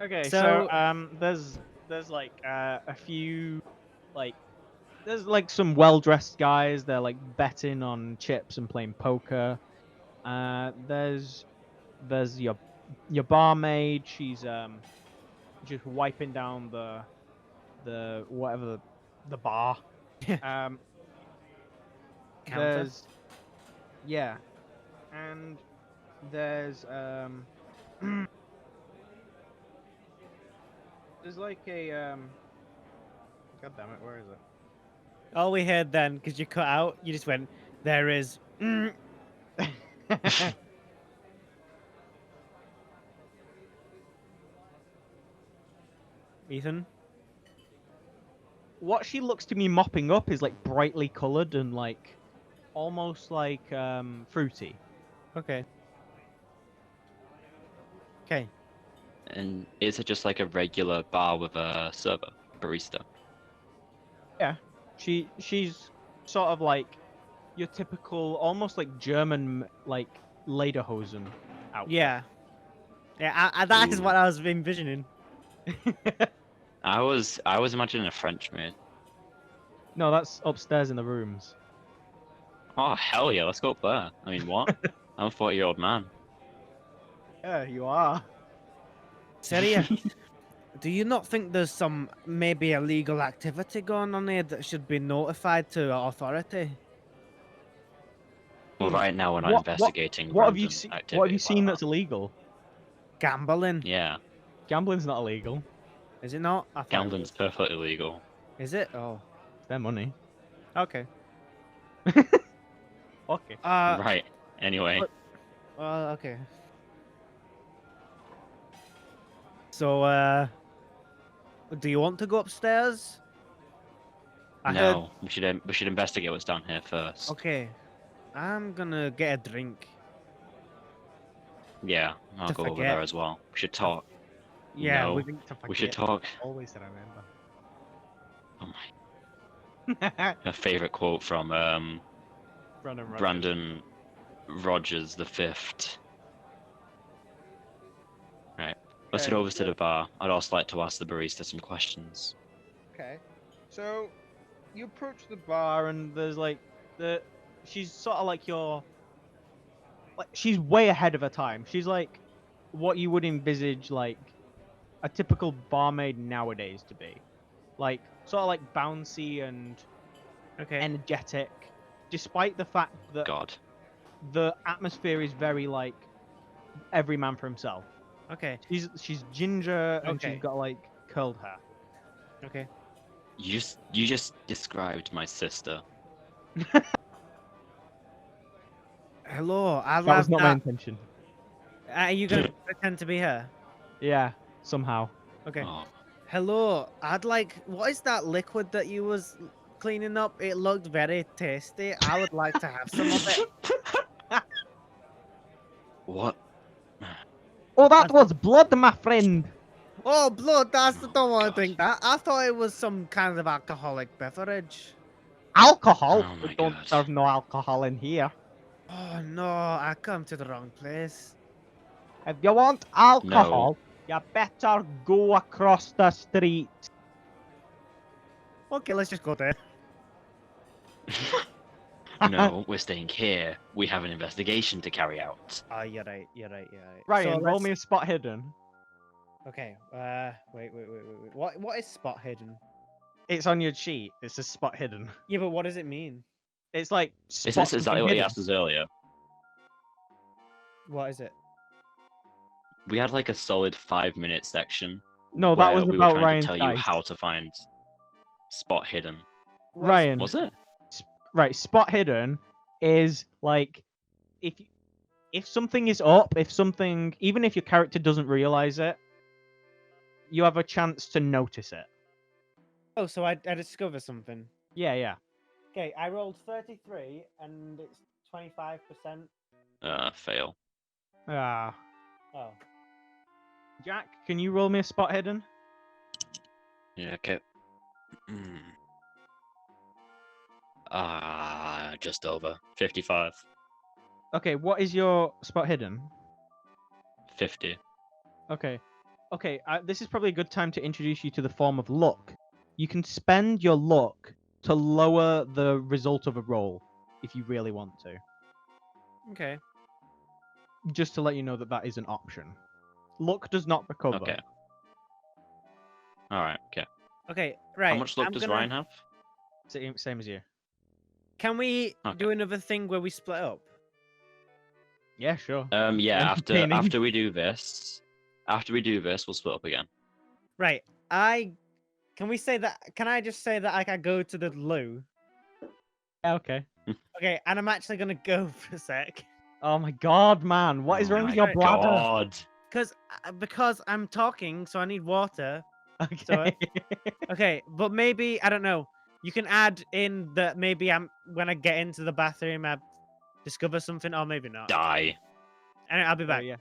Okay, So- so there's like a few like there's like some well-dressed guys. They're like betting on chips and playing poker. There's your barmaid. She's just wiping down the whatever the bar. Counter. There's yeah, and there's there's like a God damn it, where is it? All we heard then, because you cut out, you just went, there is. Ethan? What she looks to me mopping up is like brightly coloured and like almost like fruity. Okay. Okay. And is it just like a regular bar with a server, barista? She's sort of like your typical, almost like German like lederhosen outfit. Yeah. Yeah, that is Ooh. what I was envisioning. I was imagining a French maid. No, that's upstairs in the rooms. Oh hell yeah, let's go up there. I mean, what? I'm a 40-year-old man. Yeah, you are. Seria, do you not think there's some maybe illegal activity going on here that should be notified to our authority? Well, right now we're not What- investigating. What have you random seen? activity What have you like seen that. that's illegal? Gambling. Yeah, Gambling's not illegal. Is it not? I thought it gambling's was. perfectly legal. Is it? Oh. It's their money. Okay. Okay. Right. Anyway, Okay. So, do you want to go upstairs? I heard. no, we should investigate what's down here first. Okay. I'm gonna get a drink. Yeah, I'll To go over forget. there as well. We should talk. Yeah, No, we, we should talk. Always remember. Oh my, a favorite quote from Brandon Rogers the Fifth. Right, let's head Okay, over to the bar. I'd also like to ask the barista some questions. Okay, so you approach the bar and there's like she's sort of like she's way ahead of her time. She's like what you would envisage like a typical barmaid nowadays to be, like sort of like bouncy and Okay. energetic, despite the fact that God, the atmosphere is very like every man for himself. Okay. She's ginger and Okay. she's got like curled hair. Okay. you just described my sister. Hello. I That was love not my that. intention. Are you gonna pretend to be her? Yeah, somehow. Okay. Oh, Hello. I'd like. What is that liquid that you was cleaning up? It looked very tasty. I would like to have some of it. what? Oh, that was blood, my friend. Oh, blood! That's Oh, don't want to God. drink that. I thought it was some kind of alcoholic beverage. Alcohol? Oh We my don't God. serve no alcohol in here. Oh no! I come to the wrong place. If you want alcohol, you better go across the street. Okay, let's just go there. No, we're staying here. We have an investigation to carry out. Oh, you're right. You're right. You're right. Ryan, So roll let's- me a spot hidden. Okay. Wait. What is spot hidden? It's on your sheet. It says spot hidden. Yeah, but what does it mean? It's like Isn't spot this exactly something what he hidden. asked us earlier? What is it? We had like a solid 5-minute section. No, that where was we were about trying Ryan's to tell dice. you how to find spot hidden. Ryan, Was it? right? Spot hidden is like if something is up, if something, even if your character doesn't realize it, you have a chance to notice it. Oh, so I discover something. Yeah. Okay, I rolled 33 and it's 25%. Fail. Ah. Oh. Jack, can you roll me a spot hidden? Yeah, okay. Just over. 55. Okay, what is your spot hidden? 50. Okay. This is probably a good time to introduce you to the form of luck. You can spend your luck to lower the result of a roll if you really want to. Okay. Just to let you know that that is an option. Luck does not recover. Okay. Alright, okay. Okay, right. How much luck I'm does gonna... Ryan have? Same as you. Can we Okay. do another thing where we split up? Yeah, sure. Yeah, Entertaining. after we do this, we'll split up again. Right. Can we say that? Can I just say that I can go to the loo? Yeah, okay. Okay, and I'm actually gonna go for a sec. Oh my god, man. What is Oh wrong with my your bladder? God. Because I'm talking, so I need water. Okay. Okay, but maybe I don't know. You can add in that maybe when I get into the bathroom I discover something, or maybe not. Die. And I'll be Oh, back. yeah.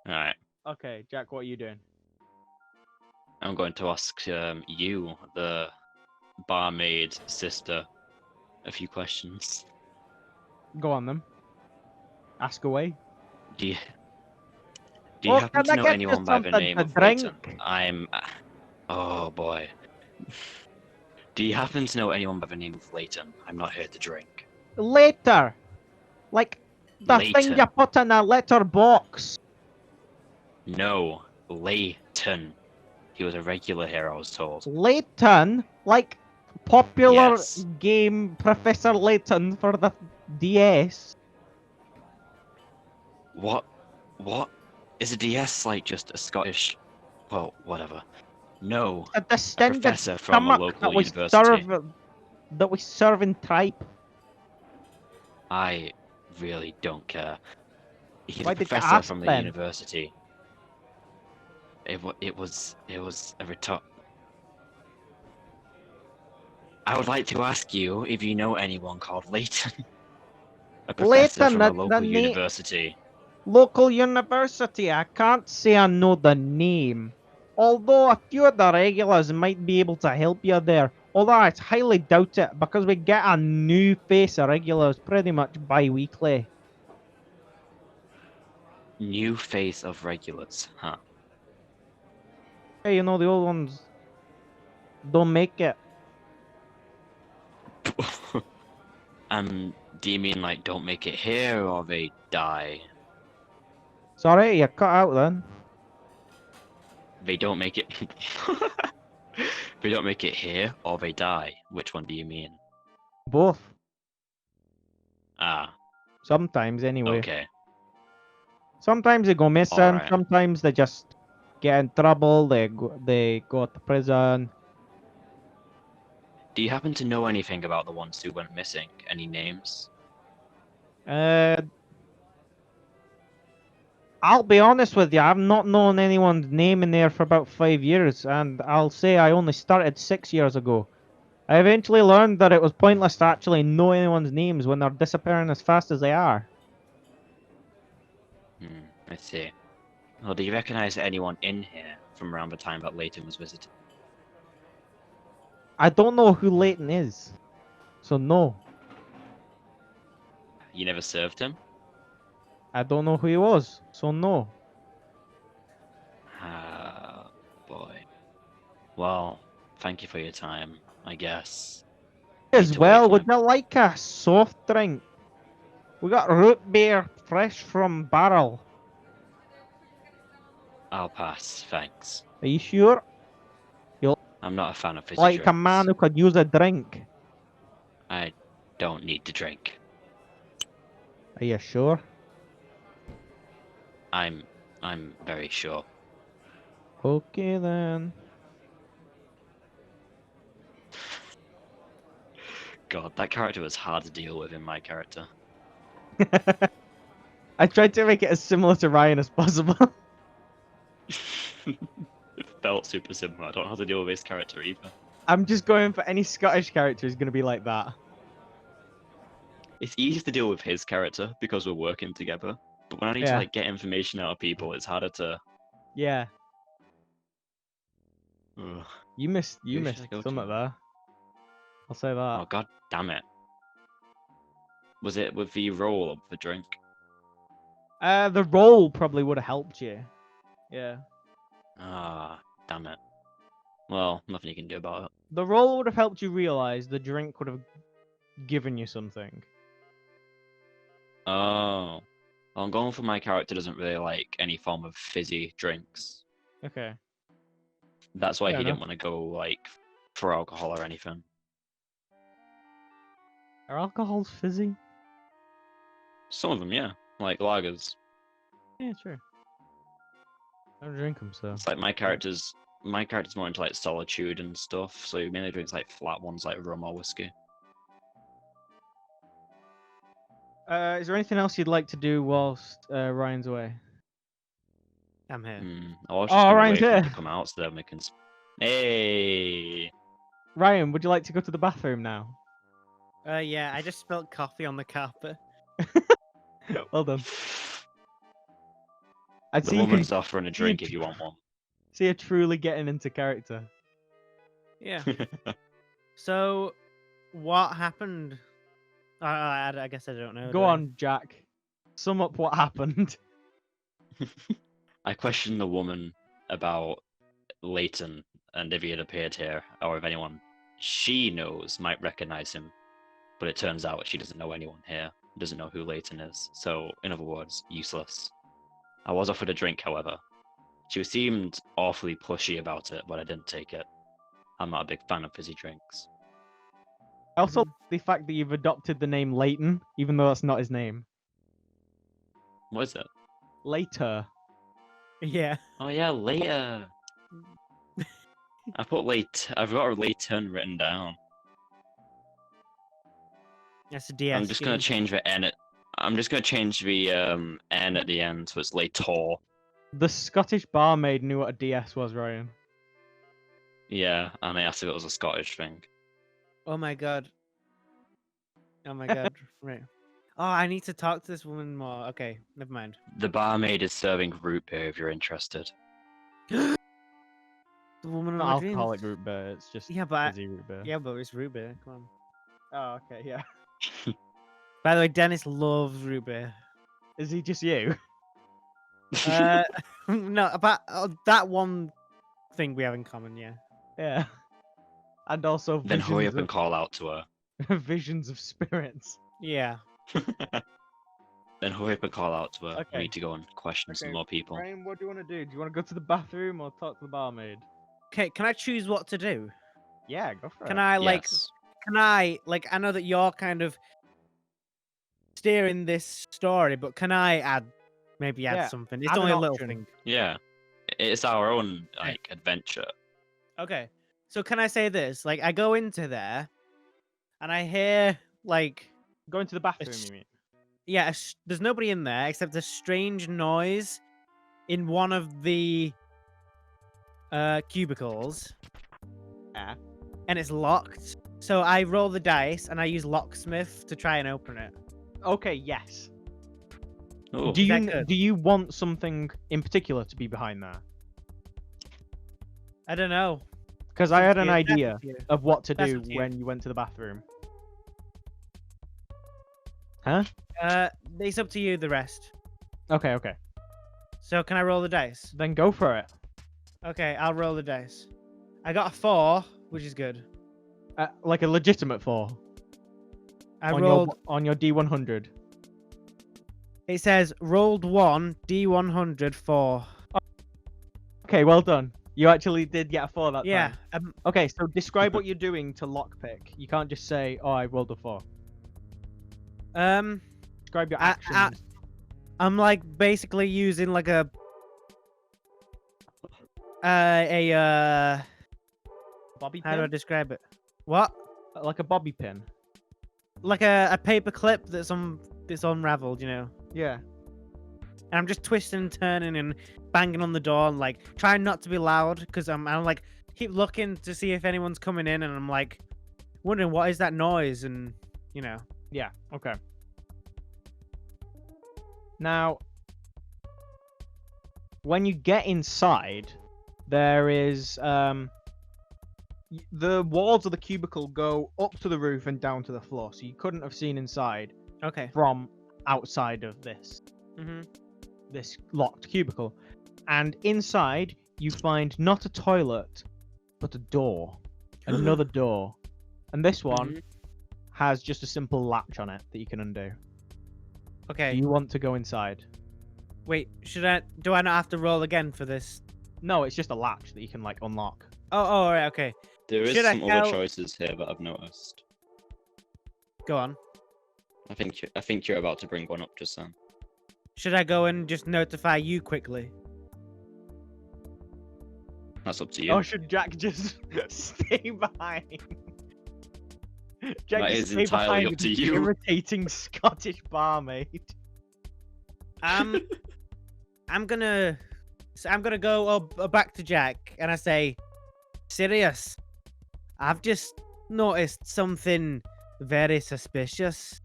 Alright. Okay, Jack, what are you doing? I'm going to ask you, the barmaid sister, a few questions. Go on then. Ask away. Do you Oh, happen can to I know get you anyone by the something name to of Leighton? drink? Oh boy. Do you happen to know anyone by the name of Leighton? I'm not here to drink. Later. Like the thing Leighton. you put in a letter box. No, Leighton. He was a regular here, I was told. Layton, like popular Yes. game Professor Layton for the DS. What? Is a DS like just a Scottish? Well, whatever. No, A a distended professor from a stomach local that we university. serve in tripe. I really don't care. He's Why a did you professor ask from the then? university. It was a retort. I would like to ask you if you know anyone called Leighton. A professor Layton, from a the local name. university. Local university. I can't say I know the name. Although a few of the regulars might be able to help you there. Although I highly doubt it because we get a new face of regulars pretty much bi-weekly. New face of regulars, huh? Hey, you know, the old ones don't make it. Do you mean like don't make it here or they die? Sorry, you cut out then. They don't make it. They don't make it here or they die. Which one do you mean? Both. Ah, Sometimes, anyway. okay. Sometimes they go missing. Alright. Sometimes they just get in trouble. They go to prison. Do you happen to know anything about the ones who went missing? Any names? I'll be honest with you. I've not known anyone's name in there for about 5 years, and I'll say I only started 6 years ago. I eventually learned that it was pointless to actually know anyone's names when they're disappearing as fast as they are. I see. Well, do you recognize anyone in here from around the time that Leighton was visited? I don't know who Leighton is, so no. You never served him? I don't know who he was, so no. Ah, boy. Well, thank you for your time, I guess. As to wait well, for would my- you like a soft drink? We got root beer fresh from barrel. I'll pass, thanks. Are you sure? I'm not a fan of fizzy Like drinks. a man who could use a drink. I don't need to drink. Are you sure? I'm very sure. Okay then. God, that character was hard to deal with in my character. I tried to make it as similar to Ryan as possible. felt super similar. I don't know how to deal with his character either. I'm just going for any Scottish character is going to be like that. It's easy to deal with his character because we're working together. But when I need to Yeah. like get information out of people, it's harder to. Yeah. Ugh. You missed Who should I go something to? there. I'll say that. Oh god damn it! Was it with the roll or the drink? The roll probably would have helped you. Yeah. Ah, damn it. Well, nothing you can do about it. The roll would have helped you realize the drink would have given you something. Oh, well, I'm going for my character doesn't really like any form of fizzy drinks. Okay. That's why Fair he didn't enough. want to go like for alcohol or anything. Are alcohols fizzy? Some of them, yeah, like lagers. Yeah, true. I don't drink them, so. It's like my character's more into like solitude and stuff, so he mainly drinks like flat ones like rum or whiskey. Is there anything else you'd like to do whilst Ryan's away? I'm here. I was just Oh, gonna Ryan's wait for him here. to come out so that we can. Hey. Ryan, would you like to go to the bathroom now? Yeah, I just spilled coffee on the carpet. Well done. I'd The see you can woman's offering a drink if you want one. see her truly getting into character. Yeah. So, what happened? I guess I don't know. Go do I? on, Jack. Sum up what happened. I questioned the woman about Leighton and if he had appeared here, or if anyone she knows might recognize him. But it turns out she doesn't know anyone here, doesn't know who Leighton is. So, in other words, useless. I was offered a drink, however. She seemed awfully pushy about it, but I didn't take it. I'm not a big fan of fizzy drinks. Also, the fact that you've adopted the name Leighton, even though that's not his name. What is it? Later. Yeah. Oh yeah, later. I've got Leighton written down. That's a DS. I'm just gonna game. change the N. I'm just gonna change the N at the end, so it's Leitor. The Scottish barmaid knew what a DS was, Ryan. Yeah, and I asked if it was a Scottish thing. Oh my god. Oh my god. Right. Oh, I need to talk to this woman more. Okay, never mind. The barmaid is serving root beer if you're interested. The woman of Not my alcoholic dreams. root beer, it's just Yeah, but fizzy root beer. yeah, but it's root beer. Come on. Oh, okay, yeah. By the way, Dennis loves root beer. Is he just you? No, about that one thing we have in common. Yeah. Yeah. And also Then hurry visions up and call out to her. of, visions of spirits. Yeah. Then hurry up and call out to her. Okay. We need to go and question some Okay, more people. Ryan, what do you want to do? Do you want to go to the bathroom or talk to the barmaid? Okay, can I choose what to do? Yeah, go for it. Can I Yes. I know that you're kind of steering this story, but can I add Yeah, something? It's add only an a little option. thing. Yeah. It's our own like adventure. Okay. So can I say this? Like I go into there and I hear like Go into the bathroom, s- you mean? yeah, there's nobody in there except a strange noise in one of the cubicles. Yeah. And it's locked. So I roll the dice and I use locksmith to try and open it. Okay, yes. Oh, Do that you good? do you want something in particular to be behind there? I don't know. Because I had an That's up to idea you. of what to That's do up to you. when you went to the bathroom. Huh? It's up to you. The rest. Okay, okay. So can I roll the dice? Then go for it. Okay, I'll roll the dice. I got a 4, which is good. Like a legitimate 4 I on rolled. on your D100. It says rolled 1 D100 4. Okay, well done. You actually did get a 4 that Yeah. time. Okay, so describe what you're doing to lockpick. You can't just say, "Oh, I rolled a 4." Describe your I- actions. I'm like basically using like a Bobby how do I pin? describe it? What? Like a bobby pin. Like a paper clip that's unraveled, you know. Yeah. and I'm just twisting and turning and banging on the door and like trying not to be loud because I'm like keep looking to see if anyone's coming in, and I'm like wondering what is that noise, and you know. Yeah. Okay. Now, when you get inside, there is the walls of the cubicle go up to the roof and down to the floor, so you couldn't have seen inside Okay. from outside of this locked cubicle. And inside, you find not a toilet, but a door, another door, and this one has just a simple latch on it that you can undo. Okay. Do you want to go inside? Wait, do I not have to roll again for this? No, it's just a latch that you can like unlock. Oh, all right, okay. There is Should I some tell- other choices here that I've noticed. Go on. I think you're about to bring one up just then. Should I go and just notify you quickly? That's up to you. Or should Jack just stay behind? Jack That just is stay entirely behind up with to his you. irritating Scottish barmaid. I'm gonna go back to Jack and I say, Sirius, I've just noticed something very suspicious.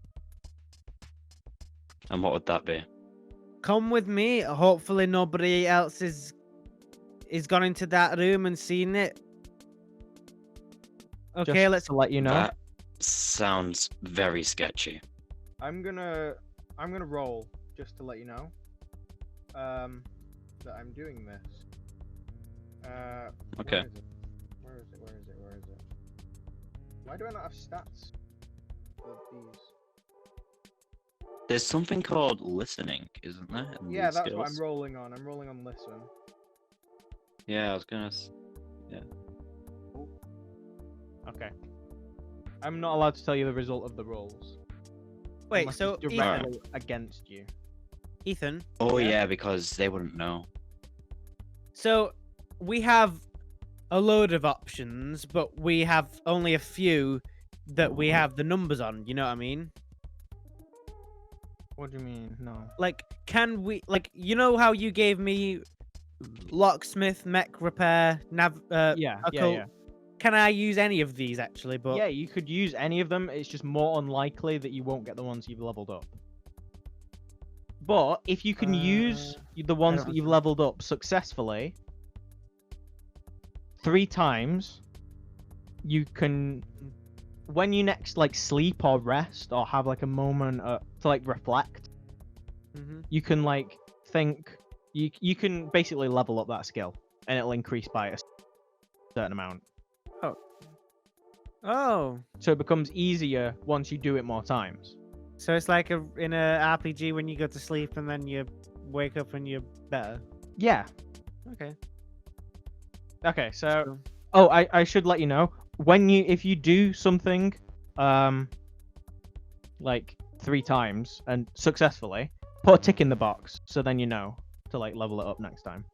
And what would that be? Come with me. Hopefully nobody else is gone into that room and seen it. Okay, Just let's to let you know. That sounds very sketchy. I'm gonna roll just to let you know. That I'm doing this. Okay. Where is it? Why do I not have stats for these? There's something called listening, isn't there? in Yeah, these that's what I'm skills? rolling on. I'm rolling on listen. Yeah, I was gonna. Okay. I'm not allowed to tell you the result of the rolls. wait. unless So it's Ethan, directly against you. Ethan. Oh Yeah. yeah, because they wouldn't know. So we have a load of options, but we have only a few that we have the numbers on. You know what I mean? What do you mean? No. Like, can we? Like, you know how you gave me locksmith, mech repair, Yeah. occult? Can I use any of these actually? But Yeah, you could use any of them. It's just more unlikely that you won't get the ones you've leveled up. But if you can use the ones don't that you've know. leveled up successfully 3 times, you can, when you next like sleep or rest or have like a moment to like reflect, you can like think you can basically level up that skill and it'll increase by a certain amount. Oh, So it becomes easier once you do it more times. so it's like in a RPG when you go to sleep and then you wake up and you're better. Yeah. Okay. Okay, so So- I should let you know if you do something like 3 times and successfully, put a tick in the box so then you know to like level it up next time.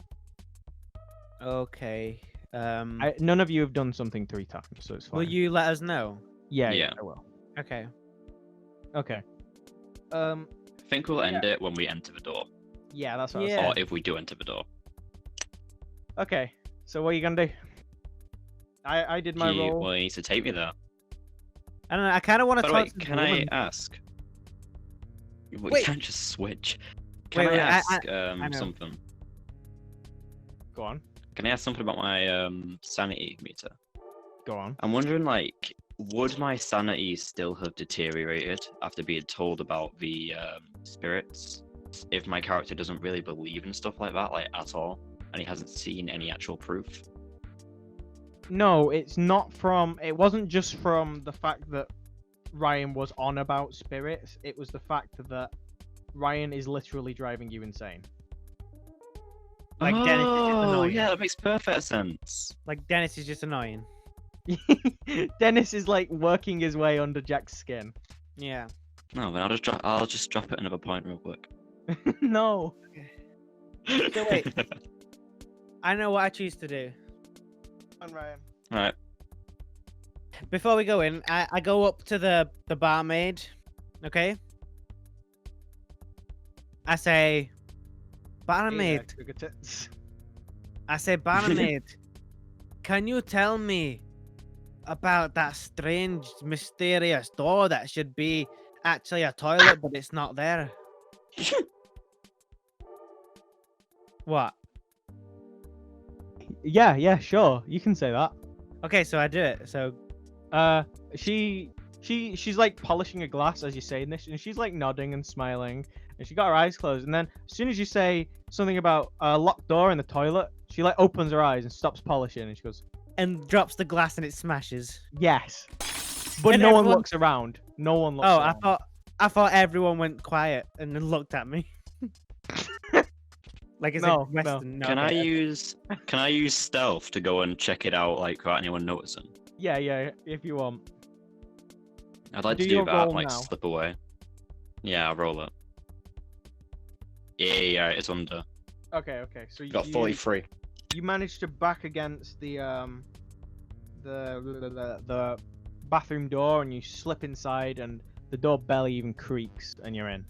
Okay. None of you have done something 3 times, so it's fine. Will you let us know? Yeah, Yeah. I will. Okay. Okay. I think we'll end it when we enter the door, Yeah, that's what I was Yeah. saying. or if we do enter the door. Okay. So what are you gonna do? I did my roll. Well, you need to take me there. I don't know. I kind of want to By the talk way, to the can I woman. ask? We Wait. can't just switch. Can Wait, I ask know. something? Go on. Can I ask something about my sanity meter? Go on. I'm wondering, like, would my sanity still have deteriorated after being told about the spirits if my character doesn't really believe in stuff like that, like, at all, and he hasn't seen any actual proof? No, it's not from. It wasn't just from the fact that Ryan was on about spirits. It was the fact that Ryan is literally driving you insane. Like Dennis is just Oh, annoying. yeah, that makes perfect sense. Like Dennis is just annoying. Dennis is like working his way under Jack's skin. Yeah. No, then I'll just drop it another point real quick. No. So wait, I know what I choose to do. On Ryan. Alright. Before we go in, I go up to the barmaid. Okay. I say, Barmaid. Sugar tits. I say, barmaid, can you tell me about that strange, mysterious door that should be actually a toilet, but it's not there? What? Yeah, sure. You can say that. Okay, so I do it. So She's like polishing a glass as you're saying this, and she's like nodding and smiling, and she got her eyes closed. And then as soon as you say something about a locked door in the toilet, she like opens her eyes and stops polishing, and she goes, and drops the glass and it smashes. "Yes," but And no one everyone- looks around. No one looks. Oh, around. I thought everyone went quiet and then looked at me. Like it's No, a Western. No, Can I okay. use stealth to go and check it out, like without anyone noticing? Yeah, if you want. I'd like Do to do your that, roll like now. slip away. Yeah, I'll roll it. Yeah, it's under. Okay. So Got 43. you managed to back against the bathroom door, and you slip inside, and the door barely even creaks, and you're in.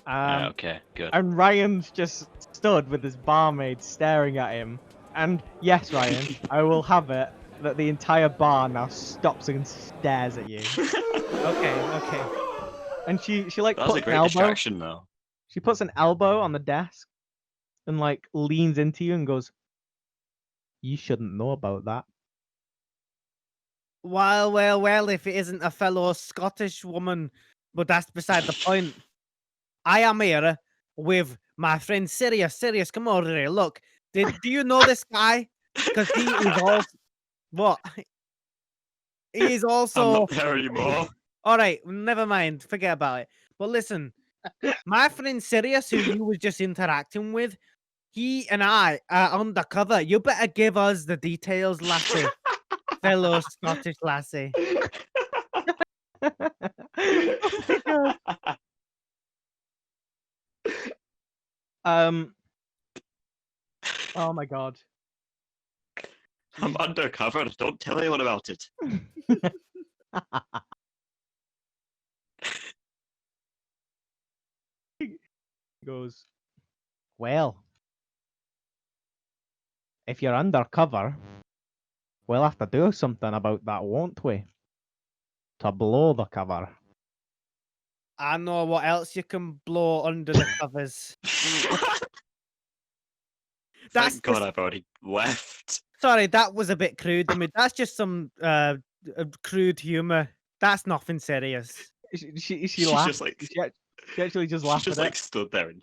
Yeah, okay, good. And Ryan's just stood with his barmaid staring at him. And yes, Ryan, I will have it that the entire bar now stops and stares at you. Okay. And she like That was puts a an great elbow. distraction, though. She puts an elbow on the desk and like leans into you and goes, "You shouldn't know about that." Well, if it isn't a fellow Scottish woman, but that's beside the point. I am here with my friend Sirius. Sirius, come over here. Look, do you know this guy? Because he is also what? He is I'm also not there anymore. all right. Never mind. Forget about it. But listen, my friend Sirius, who you was just interacting with, he and I are undercover. You better give us the details, lassie. Fellow Scottish lassie. Oh my god. I'm undercover. Don't tell anyone about it. Goes, "Well, if you're undercover, we'll have to do something about that, won't we? To blow the cover." I know what else you can blow under the covers. That's Thank God just- I've already left. Sorry, that was a bit crude. I mean, that's just some crude humor. That's nothing serious. She She's laughed. just like She actually just she laughed just at like it. stood there in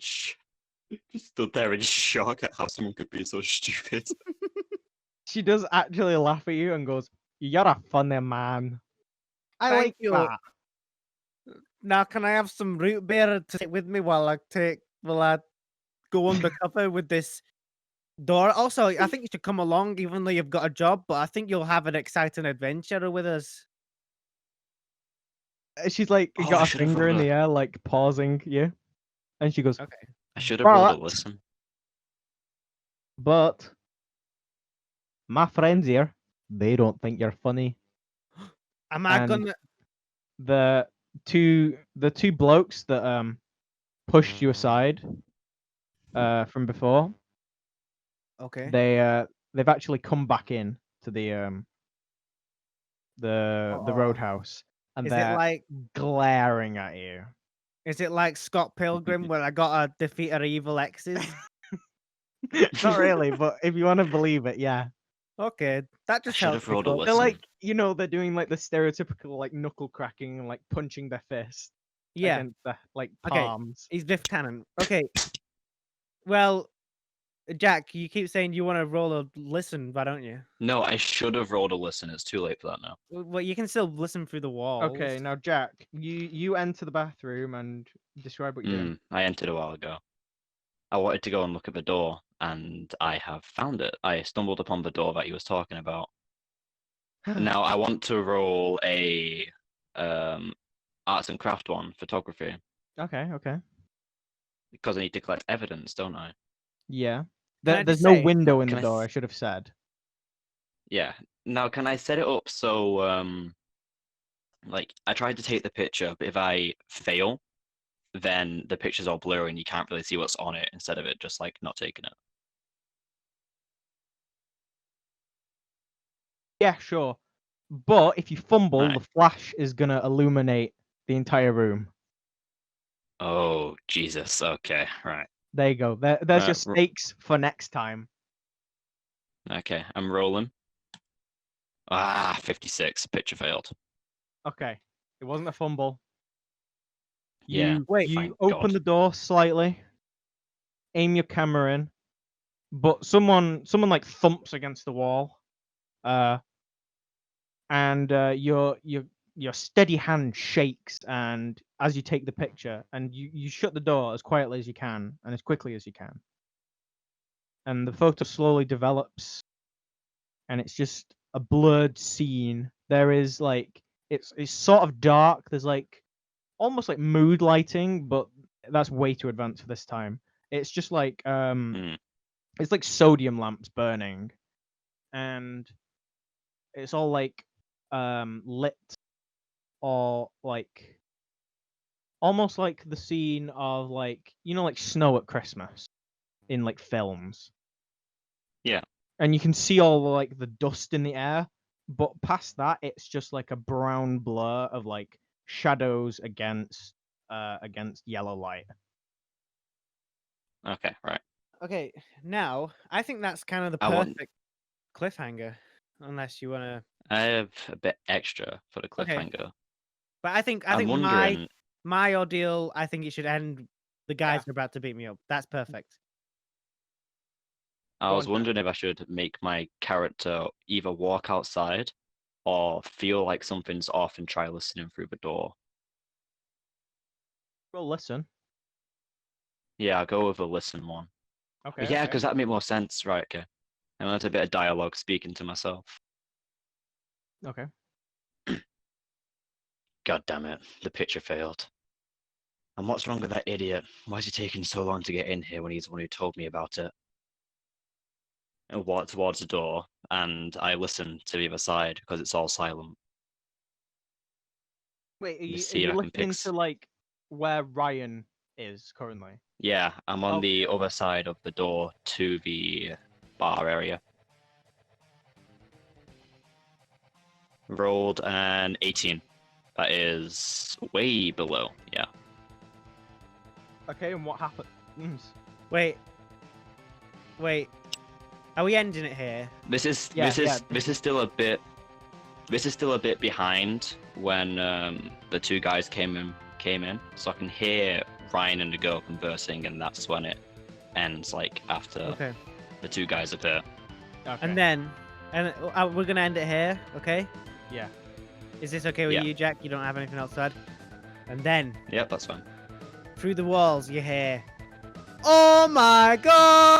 stood there in shock at how someone could be so stupid. She does actually laugh at you and goes, "You're a funny man. I Thank like you. that." Now, can I have some root beer to take with me while I go undercover with this door? Also, I think you should come along, even though you've got a job. But I think you'll have an exciting adventure with us. She's like Oh, I got a should've finger in rolled the air, like pausing you, and she goes, Okay. I should have rolled a But- listen. "But my friends here, they don't think you're funny." Am I And- gonna? The two blokes that pushed you aside from before, Okay. they've actually come back in to the Uh-oh. roadhouse, and Is it they're like? glaring at you. Is it like Scott Pilgrim where I gotta defeat her evil exes? Not really, but if you want to believe it, yeah. Okay, that I just should helps. have me rolled a cope. listen. They're like, they're doing like the stereotypical like knuckle cracking and like punching their fist Yeah, against the like Okay. palms. he's Biff Tannen. Okay. Well, Jack, you keep saying you want to roll a listen, why don't you? No, I should have rolled a listen. It's too late for that now. Well, you can still listen through the walls. Okay, now Jack, you enter the bathroom and describe what you're doing. I entered a while ago. I wanted to go and look at the door, and I have found it. I stumbled upon the door that he was talking about. Now I want to roll a arts and craft one, photography, Okay. because I need to collect evidence, don't I? Yeah. Can I There's just no say- window in Can the I door, I s- should have said. Yeah. Now, can I set it up so, like, I tried to take the picture, but if I fail, then the picture's all blurry and you can't really see what's on it instead of it just like not taking it. Yeah, sure. But if you fumble, Right. the flash is gonna illuminate the entire room. Oh, Jesus. Okay, right. There you go. There's your R- stakes for next time. Okay, I'm rolling. 56. Picture failed. Okay. It wasn't a fumble. Yeah. Wait. You Thank open God. the door slightly, aim your camera in, but someone like thumps against the wall. And your steady hand shakes, and as you take the picture, and you shut the door as quietly as you can and as quickly as you can, and the photo slowly develops, and it's just a blurred scene. There is like it's sort of dark. There's like almost like mood lighting, but that's way too advanced for this time. It's just like Mm. it's like sodium lamps burning, and it's all like lit, or like almost like the scene of like like snow at Christmas in like films. Yeah. And you can see all like the dust in the air, but past that it's just like a brown blur of like shadows against yellow light. Okay, right. Okay, now I think that's kind of the I want. perfect cliffhanger, unless you want to. I have a bit extra for the Okay. cliffhanger. But I think I'm wondering. my ordeal. I think it should end. The guys Yeah. are about to beat me up. That's perfect. I Go was on, Jack. wondering if I should make my character either walk outside or feel like something's off and try listening through the door. Well, listen. Yeah, I'll go with the listen one. Okay. Yeah, Okay. because that'd make more sense, right? Okay. I want a bit of dialogue speaking to myself. Okay. God damn it, the picture failed. And what's wrong with that idiot? Why is he taking so long to get in here when he's the one who told me about it? I walk towards the door and I listen to the other side because it's all silent. Wait, are Let's you see if I can listening pick. to like where Ryan is currently? Yeah, I'm on the Okay. other side of the door to the bar area. Rolled an 18. That is way below. Yeah. Okay, and what happens? Wait. Are we ending it here? This is Yeah, this is still a bit behind when the two guys came in, so I can hear Ryan and the girl conversing, and that's when it ends, like after Okay. the two guys appear. Okay. And then, we're gonna end it here. Okay. Yeah. Is this okay with Yeah. you, Jack? You don't have anything else to add? And then, Yep, that's fine. through the walls, you hear, "Oh my god!"